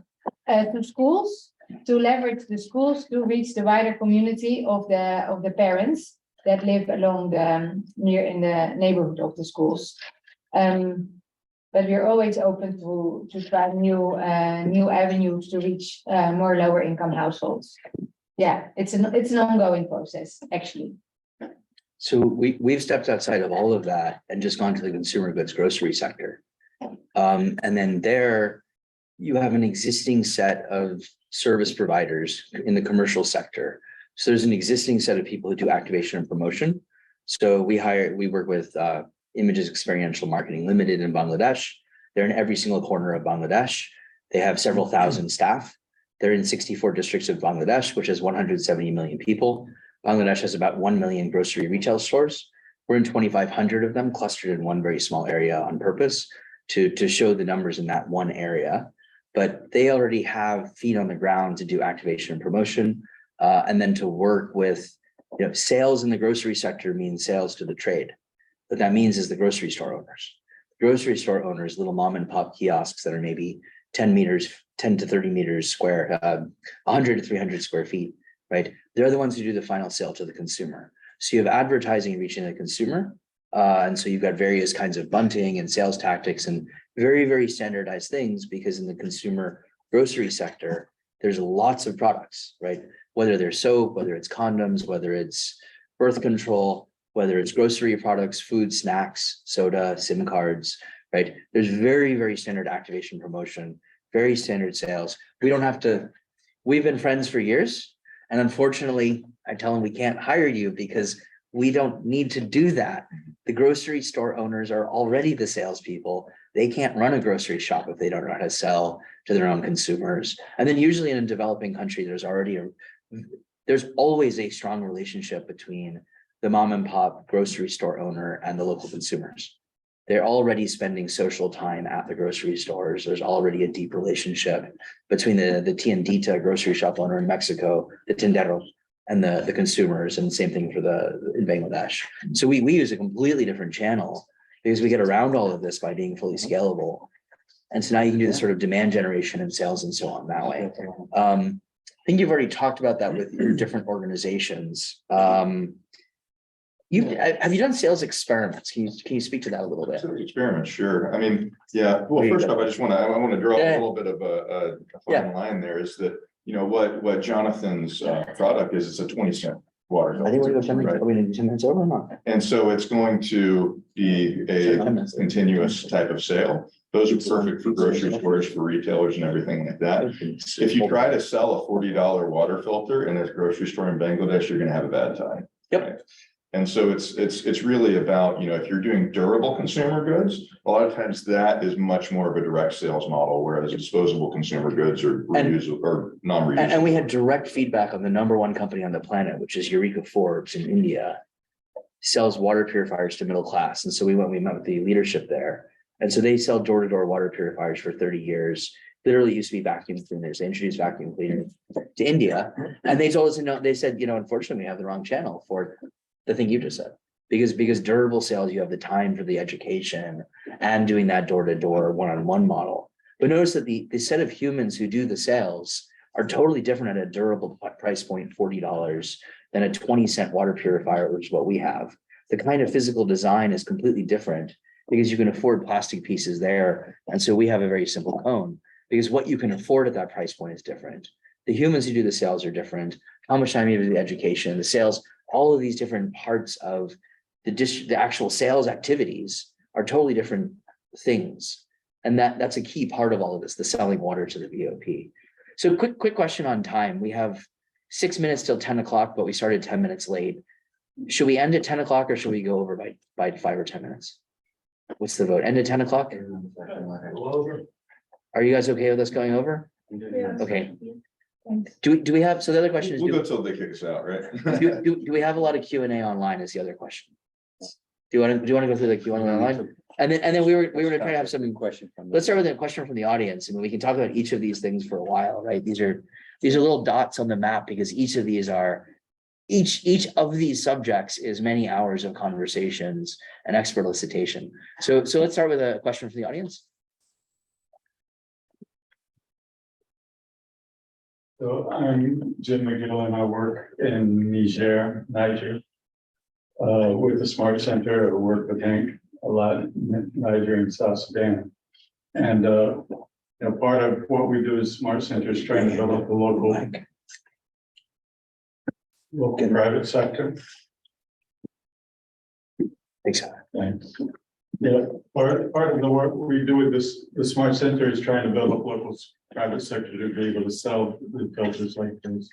to schools, to leverage the schools to reach the wider community of the parents that live along near in the neighborhood of the schools. but we're always open to try new avenues to reach more lower income households. Yeah, it's an ongoing process, actually. So we've stepped outside of all of that and just gone to the consumer goods grocery sector. And then there you have an existing set of service providers in the commercial sector. So there's an existing set of people who do activation and promotion. So we work with Images Experiential Marketing Limited in Bangladesh. They're in every single corner of Bangladesh. They have several thousand staff. They're in 64 districts of Bangladesh, which has 170 million people. Bangladesh has about 1 million grocery retail stores. We're in 2,500 of them, clustered in one very small area on purpose to show the numbers in that one area. But they already have feet on the ground to do activation and promotion, and then to work with, sales in the grocery sector means sales to the trade. What that means is the grocery store owners. Grocery store owners, little mom and pop kiosks that are maybe 10 to 30 meters square, 100 to 300 square feet, right? They're the ones who do the final sale to the consumer. So you have advertising reaching the consumer. And so you've got various kinds of bunting and sales tactics and very, very standardized things, because in the consumer grocery sector, there's lots of products, right? Whether they're soap, whether it's condoms, whether it's birth control, whether it's grocery products, food, snacks, soda, SIM cards, right? There's very, very standard activation promotion, very standard sales. We've been friends for years. And unfortunately, I tell them we can't hire you because we don't need to do that. The grocery store owners are already the salespeople. They can't run a grocery shop if they don't know how to sell to their own consumers. And then usually in a developing country, there's always a strong relationship between the mom and pop grocery store owner and the local consumers. They're already spending social time at the grocery stores. There's already a deep relationship between the tiendita grocery shop owner in Mexico, the tendero, and the consumers, and same thing in Bangladesh. So we use a completely different channel because we get around all of this by being fully scalable. And so now you can do this sort of demand generation and sales and so on that way. I think you've already talked about that with your different organizations. Have you done sales experiments? Can you speak to that a little bit? Experiments, sure. I mean, yeah. Well, first off, I want to draw a little bit of a fine line there. Is that what Jonathan's product is? It's a 20-cent water. I think we're going to do 10 minutes over or not. And so it's going to be a continuous type of sale. Those are perfect for grocery stores, for retailers and everything like that. If you try to sell a $40 water filter in a grocery store in Bangladesh, you're going to have a bad time. Yep. Right? And so it's really about, if you're doing durable consumer goods, a lot of times that is much more of a direct sales model, whereas disposable consumer goods are reusable or non-reusable. And we had direct feedback on the #1 company on the planet, which is Eureka Forbes in India, sells water purifiers to middle class. And so we met with the leadership there. And so they sell door-to-door water purifiers for 30 years. Literally used to be vacuum cleaners. They introduced vacuum cleaners to India. And they told us, they said, unfortunately, we have the wrong channel for the thing you just said, because durable sales, you have the time for the education and doing that door-to-door one-on-one model. But notice that the set of humans who do the sales are totally different at a durable price point, $40, than a 20-cent water purifier, which is what we have. The kind of physical design is completely different because you can afford plastic pieces there. And so we have a very simple cone because what you can afford at that price point is different. The humans who do the sales are different. How much time you have to do the education, the sales, all of these different parts of the actual sales activities are totally different things. And that's a key part of all of this, the selling water to the BOP. So quick question on time. We have 6 minutes till 10 o'clock, but we started 10 minutes late. Should we end at 10 o'clock or should we go over by 5 or 10 minutes? What's the vote? End at 10 o'clock? Are you guys okay with us going over? Okay. Do we have, so the other question is, we'll go till they kick us out, right? do we have a lot of Q&A online is the other question. Do you want to go through the Q&A online? And then we were going to try to have some question from, let's start with a question from the audience. I mean, we can talk about each of these things for a while, right? These are little dots on the map because each of these subjects is many hours of conversations and expert elicitation. So let's start with a question from the audience. So I'm Jim McGill and I work in Niger, with the Smart Center. I work with Henk a lot in Niger and South Sudan. And, part of what we do as Smart Center is trying to develop the local private sector. Exactly. Thanks. Yeah, part of the work we do with this, the Smart Center is trying to develop local private sector to be able to sell the filters like this.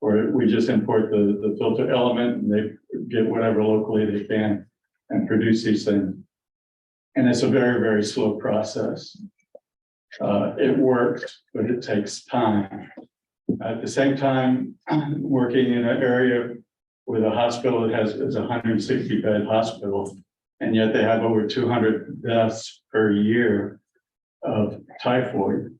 Or we just import the filter element and they get whatever locally they can and produce these things. And it's a very, very slow process. It works, but it takes time. At the same time, working in an area with a hospital that is a 160 bed hospital, and yet they have over 200 deaths per year of typhoid.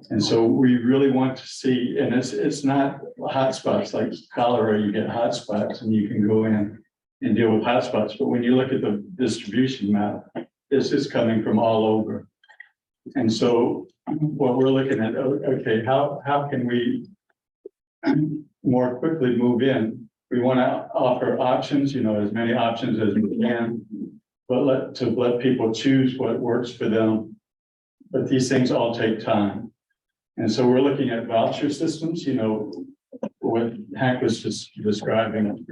And so we really want to see, and it's not hotspots like cholera, you get hotspots and you can go in and deal with hotspots. But when you look at the distribution map, this is coming from all over. And so what we're looking at, okay, how can we more quickly move in? We want to offer options, as many options as we can, but let people choose what works for them. But these things all take time. And so we're looking at voucher systems, what Hank was just describing.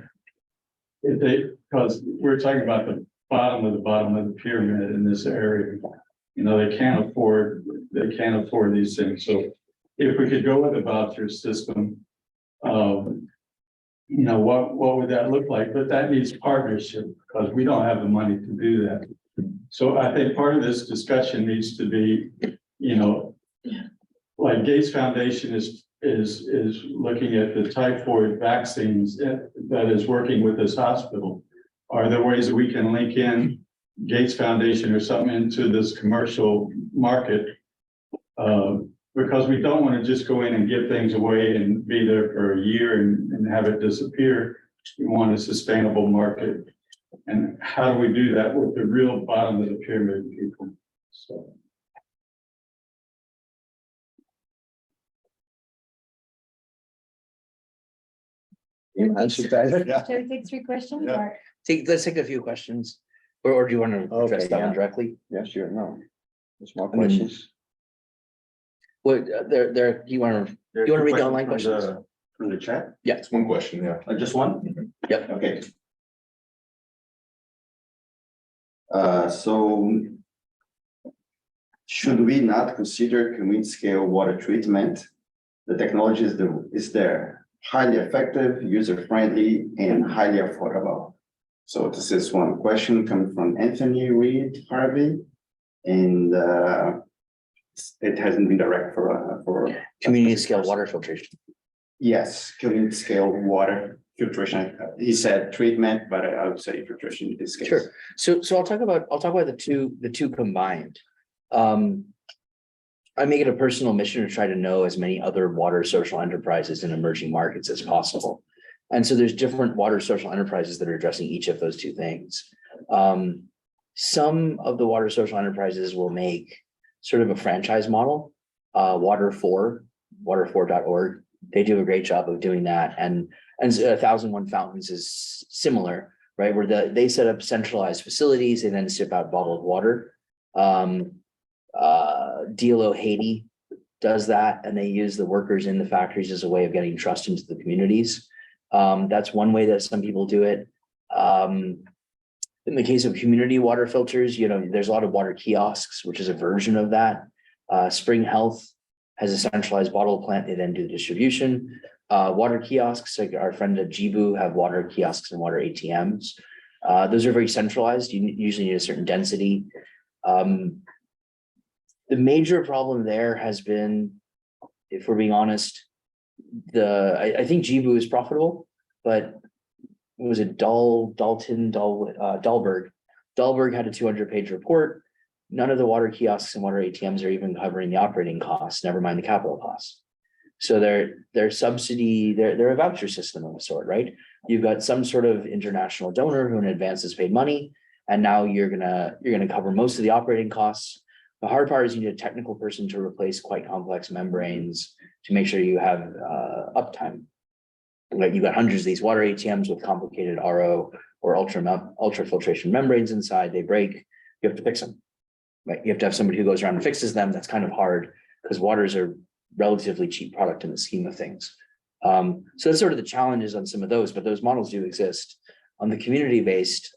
Because we're talking about the bottom of the pyramid in this area. They can't afford these things. So if we could go with a voucher system, what would that look like? But that needs partnership because we don't have the money to do that. So I think part of this discussion needs to be, like Gates Foundation is looking at the typhoid vaccines that is working with this hospital. Are there ways that we can link in Gates Foundation or something into this commercial market? Because we don't want to just go in and give things away and be there for a year and have it disappear. We want a sustainable market. And how do we do that with the real bottom of the pyramid people? So. Answer that. Yeah. Shall we take 3 questions? Yeah. Or? Let's take a few questions. Or do you want to address Okay, that one yeah. directly? Yeah, sure. No. There's more I mean, questions. What, do you want to read the online questions? From the chat? Yeah. It's one question, yeah. Just one? Yep. Okay. So should we not consider community scale water treatment? The technology is there, highly effective, user-friendly, and highly affordable. So this is one question coming from Anthony Reed Harvey, and it hasn't been direct for Community scale water filtration. Yes, community scale water filtration. He said treatment, but I would say filtration in this case. Sure. So I'll talk about the two combined. I make it a personal mission to try to know as many other water social enterprises in emerging markets as possible. And so there's different water social enterprises that are addressing each of those two things. Some of the water social enterprises will make sort of a franchise model, water4.org. They do a great job of doing that. And 1001 Fountains is similar, right? Where they set up centralized facilities and then ship out bottled water. DLO Haiti does that, and they use the workers in the factories as a way of getting trust into the communities. That's one way that some people do it. In the case of community water filters, there's a lot of water kiosks, which is a version of that. Spring Health has a centralized bottle plant. They then do the distribution. Water kiosks, like our friend at Jibu, have water kiosks and water ATMs. Those are very centralized. You usually need a certain density. The major problem there has been, if we're being honest, I think Jibu is profitable, but was it Dahlberg? Dahlberg had a 200-page report. None of the water kiosks and water ATMs are even covering the operating costs, never mind the capital costs. So their subsidy, they're a voucher system of a sort, right? You've got some sort of international donor who in advance has paid money, and now you're gonna cover most of the operating costs. The hard part is you need a technical person to replace quite complex membranes to make sure you have uptime. Like you've got hundreds of these water ATMs with complicated RO or ultrafiltration membranes inside. They break. You have to fix them. Right, you have to have somebody who goes around and fixes them. That's kind of hard because water is a relatively cheap product in the scheme of things. So that's sort of the challenges on some of those, but those models do exist. On the community-based,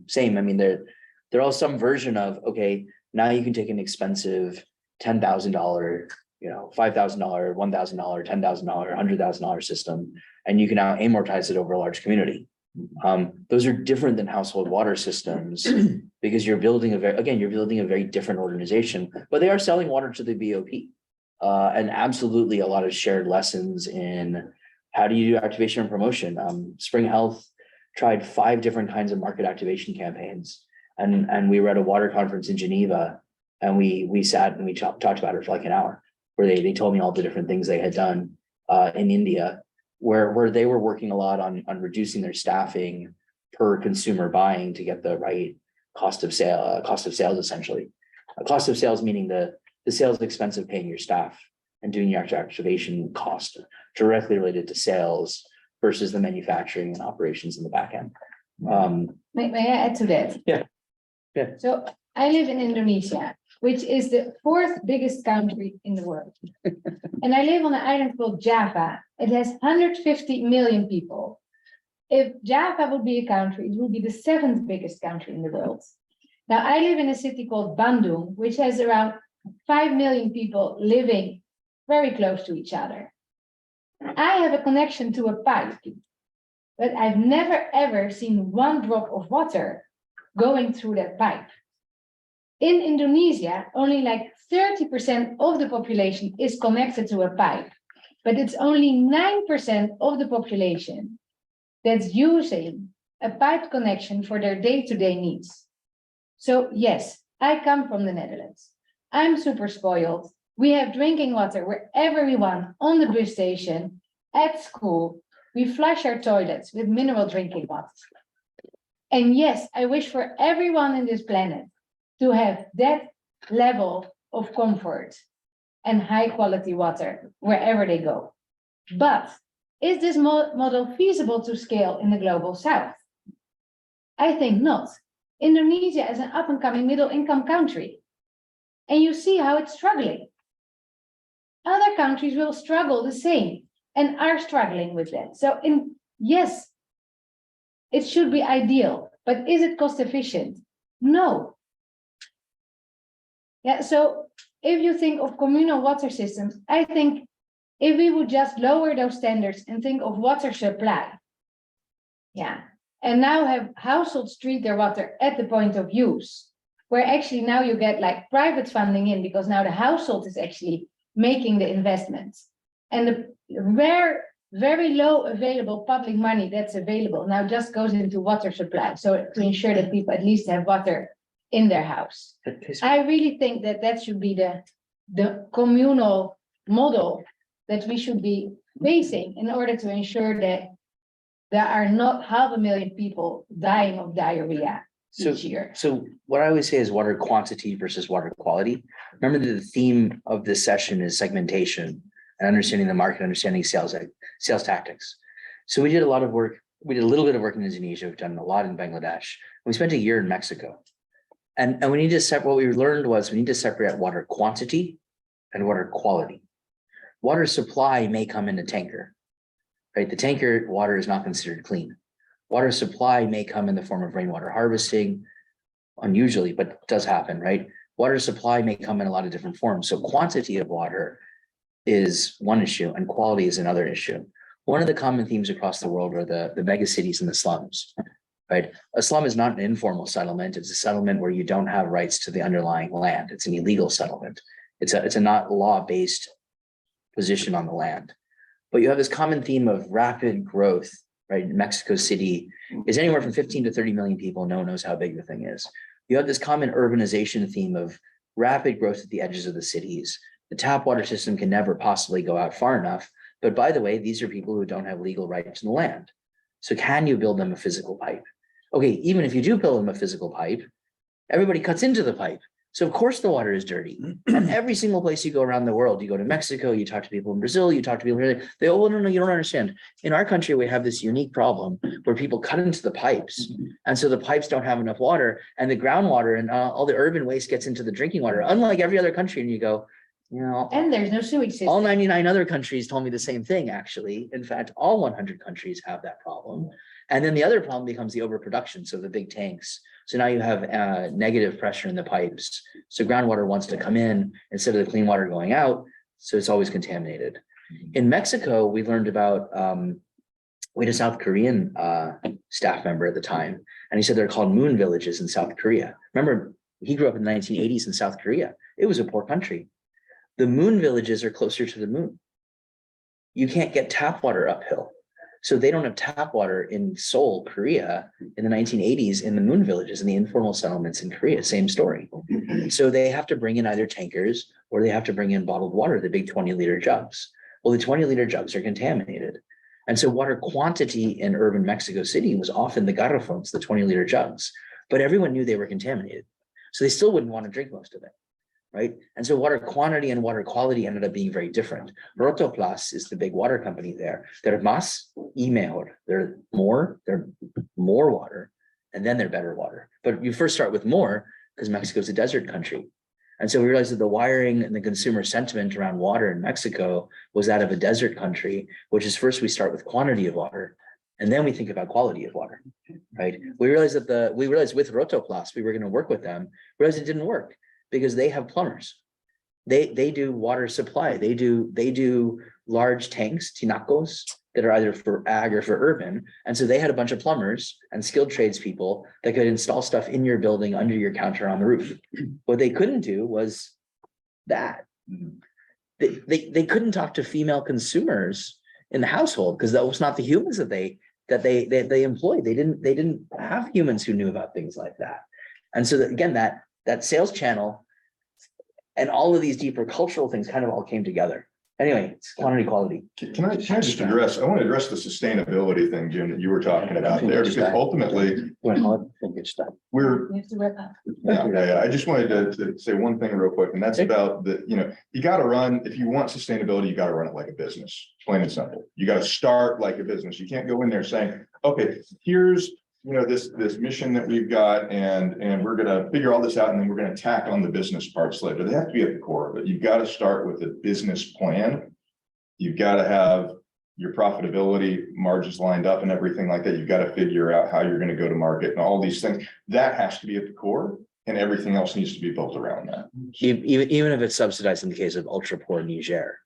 same. I mean, they're all some version of, okay, now you can take an expensive $10,000, $5,000, $1,000, $10,000, $100,000 system, and you can now amortize it over a large community. Those are different than household water systems because you're building a very different organization, but they are selling water to the BOP. And absolutely a lot of shared lessons in how do you do activation and promotion. Spring Health tried 5 different kinds of market activation campaigns. And we were at a water conference in Geneva, and we sat and we talked about it for like an hour, where they told me all the different things they had done in India, where they were working a lot on reducing their staffing per consumer buying to get the right cost of sales, essentially. Cost of sales meaning the sales expense of paying your staff and doing your activation cost directly related to sales versus the manufacturing and operations in the back end. May I add to that? Yeah. So I live in Indonesia, which is the 4th biggest country in the world. And I live on an island called Java. It has 150 million people. If Java would be a country, it would be the 7th biggest country in the world. Now, I live in a city called Bandung, which has around 5 million people living very close to each other. I have a connection to a pipe, but I've never ever seen one drop of water going through that pipe. In Indonesia, only like 30% of the population is connected to a pipe, but it's only 9% of the population that's using a pipe connection for their day-to-day needs. So yes, I come from the Netherlands. I'm super spoiled. We have drinking water wherever we want, on the bus station, at school. We flush our toilets with mineral drinking water. And yes, I wish for everyone in this planet to have that level of comfort and high quality water wherever they go. But is this model feasible to scale in the global south? I think not. Indonesia is an up and coming middle income country. And you see how it's struggling. Other countries will struggle the same and are struggling with that. So yes, it should be ideal, but is it cost efficient? No. Yeah, so if you think of communal water systems, I think if we would just lower those standards and think of water supply, and now have households treat their water at the point of use, where actually now you get like private funding in because now the household is actually making the investments. And the rare, very low available public money that's available now just goes into water supply. So to ensure that people at least have water in their house. I really think that should be the communal model that we should be facing in order to ensure that there are not 500,000 people dying of diarrhea each year. So what I always say is water quantity versus water quality. Remember that the theme of this session is segmentation and understanding the market, understanding sales tactics. So we did a lot of work. We did a little bit of work in Indonesia. We've done a lot in Bangladesh. We spent a year in Mexico. And we need to separate, what we learned was we need to separate water quantity and water quality. Water supply may come in a tanker, right? The tanker water is not considered clean. Water supply may come in the form of rainwater harvesting, unusually, but it does happen, right? Water supply may come in a lot of different forms. So quantity of water is one issue and quality is another issue. One of the common themes across the world are the mega cities and the slums, right? A slum is not an informal settlement. It's a settlement where you don't have rights to the underlying land. It's an illegal settlement. It's a not law-based position on the land. But you have this common theme of rapid growth, right? Mexico City is anywhere from 15 to 30 million people. No one knows how big the thing is. You have this common urbanization theme of rapid growth at the edges of the cities. The tap water system can never possibly go out far enough. But by the way, these are people who don't have legal right to the land. So can you build them a physical pipe? Okay, even if you do build them a physical pipe, everybody cuts into the pipe. So of course the water is dirty. And every single place you go around the world, you go to Mexico, you talk to people in Brazil, you talk to people, they, oh, no, you don't understand. In our country, we have this unique problem where people cut into the pipes. And so the pipes don't have enough water, and the groundwater and all the urban waste gets into the drinking water, unlike every other country. And you go, you know, And there's no sewage system. all 99 other countries told me the same thing, actually. In fact, all 100 countries have that problem. And then the other problem becomes the overproduction, so the big tanks. So now you have negative pressure in the pipes. So groundwater wants to come in instead of the clean water going out. So it's always contaminated. In Mexico, we learned about, we had a South Korean staff member at the time, and he said they're called moon villages in South Korea. Remember, he grew up in the 1980s in South Korea. It was a poor country. The moon villages are closer to the moon. You can't get tap water uphill. So they don't have tap water in Seoul, Korea in the 1980s in the moon villages and the informal settlements in Korea, same story. So they have to bring in either tankers or they have to bring in bottled water, the big 20-liter jugs. Well, the 20-liter jugs are contaminated. And so water quantity in urban Mexico City was often the garrafons, the 20-liter jugs, but everyone knew they were contaminated. So they still wouldn't want to drink most of it. Right. And so water quantity and water quality ended up being very different. Rotoplas is the big water company there. They're más y mejor. They're more water, and then they're better water. But you first start with more because Mexico's a desert country. And so we realized that the wiring and the consumer sentiment around water in Mexico was that of a desert country, which is first we start with quantity of water, and then we think about quality of water. Right. We realized with Rotoplas, we were going to work with them, realized it didn't work. Because they have plumbers. They do water supply. They do large tanks, tinacos, that are either for ag or for urban. And so they had a bunch of plumbers and skilled tradespeople that could install stuff in your building under your counter on the roof. What they couldn't do was that. They couldn't talk to female consumers in the household because that was not the humans that they employed. They didn't have humans who knew about things like that. And so again, that sales channel and all of these deeper cultural things kind of all came together. Anyway, it's quantity quality. Can I just address, I want to address the sustainability thing, Jim, that you were talking about there, because ultimately we're, You have to wrap up. I just wanted to say one thing real quick, and that's about the, you got to run, if you want sustainability, you got to run it like a business, plain and simple. You got to start like a business. You can't go in there saying, okay, here's this mission that we've got, and we're going to figure all this out, and then we're going to tack on the business parts later. They have to be at the core of it. You've got to start with a business plan. You've got to have your profitability margins lined up and everything like that. You've got to figure out how you're going to go to market and all these things. That has to be at the core, and everything else needs to be built around that. Even if it's subsidized in the case of ultra poor Niger,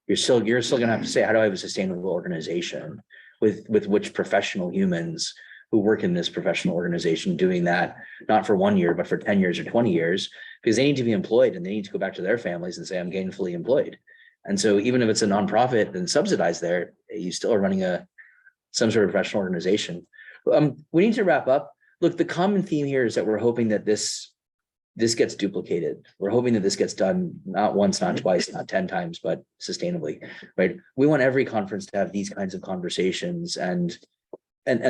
you're still going to have to say, how do I have a sustainable organization with which professional humans who work in this professional organization doing that, not for 1 year, but for 10 years or 20 years, because they need to be employed and they need to go back to their families and say, I'm gainfully employed. And so even if it's a nonprofit and subsidized there, you still are running some sort of professional organization. We need to wrap up. Look, the common theme here is that we're hoping that this gets duplicated. We're hoping that this gets done not once, not twice, not 10 times, but sustainably, right? We want every conference to have these kinds of conversations, and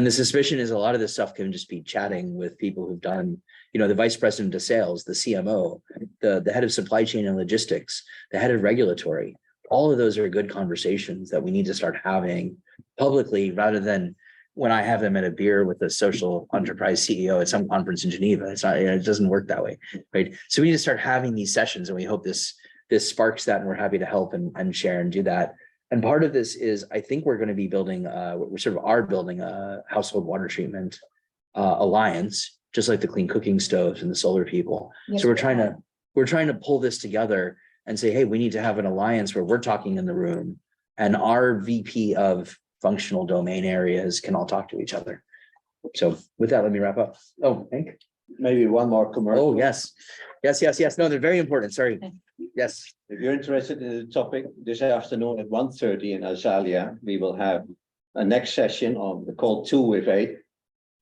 the suspicion is a lot of this stuff can just be chatting with people who've done, the vice president of sales, the CMO, the head of supply chain and logistics, the head of regulatory. All of those are good conversations that we need to start having publicly, rather than when I have them at a beer with a social enterprise CEO at some conference in Geneva. It's not, it doesn't work that way, right? So we need to start having these sessions, and we hope this sparks that, and we're happy to help and share and do that. And part of this is, I think we're going to be building, building a household water treatment alliance, just like the clean cooking stoves and the solar people. Yes, so we're trying to pull this together and say, hey, we need to have an alliance where we're talking in the room, and our VP of functional domain areas can all talk to each other. So with that, let me wrap up. Oh, Henk? Maybe one more commercial. Oh, yes. No, they're very important. Sorry. Yes. If you're interested in the topic, this afternoon at 1:30 in Azalea, we will have a next session on the called 2 with 8.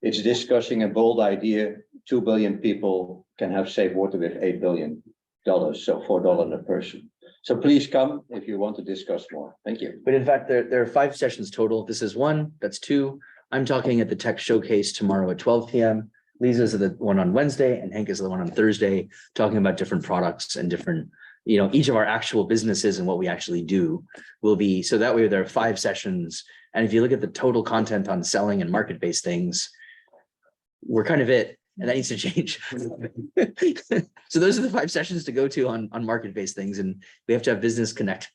It's discussing a bold idea. 2 billion people can have safe water with $8 billion, so $4 a person. So please come if you want to discuss more. Thank you. But in fact, there are 5 sessions total. This is 1, that's 2. I'm talking at the Tech Showcase tomorrow at 12 p.m. Lisa's the one on Wednesday and Henk is the one on Thursday, talking about different products and different, each of our actual businesses and what we actually do will be, so that way there are 5 sessions. And if you look at the total content on selling and market-based things, we're kind of it, and that needs to change. So those are the 5 sessions to go to on market-based things, and we have to have Business Connect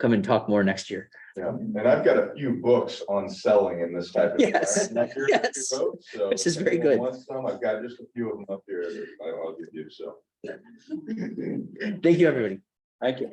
come and talk more next year. Yeah, and I've got a few books on selling in this type of. Yes, environment yes. that you wrote, so This is if very anyone good. wants some, I've got just a few of them up here that I'll give you, so. Thank you, everybody. Thank you.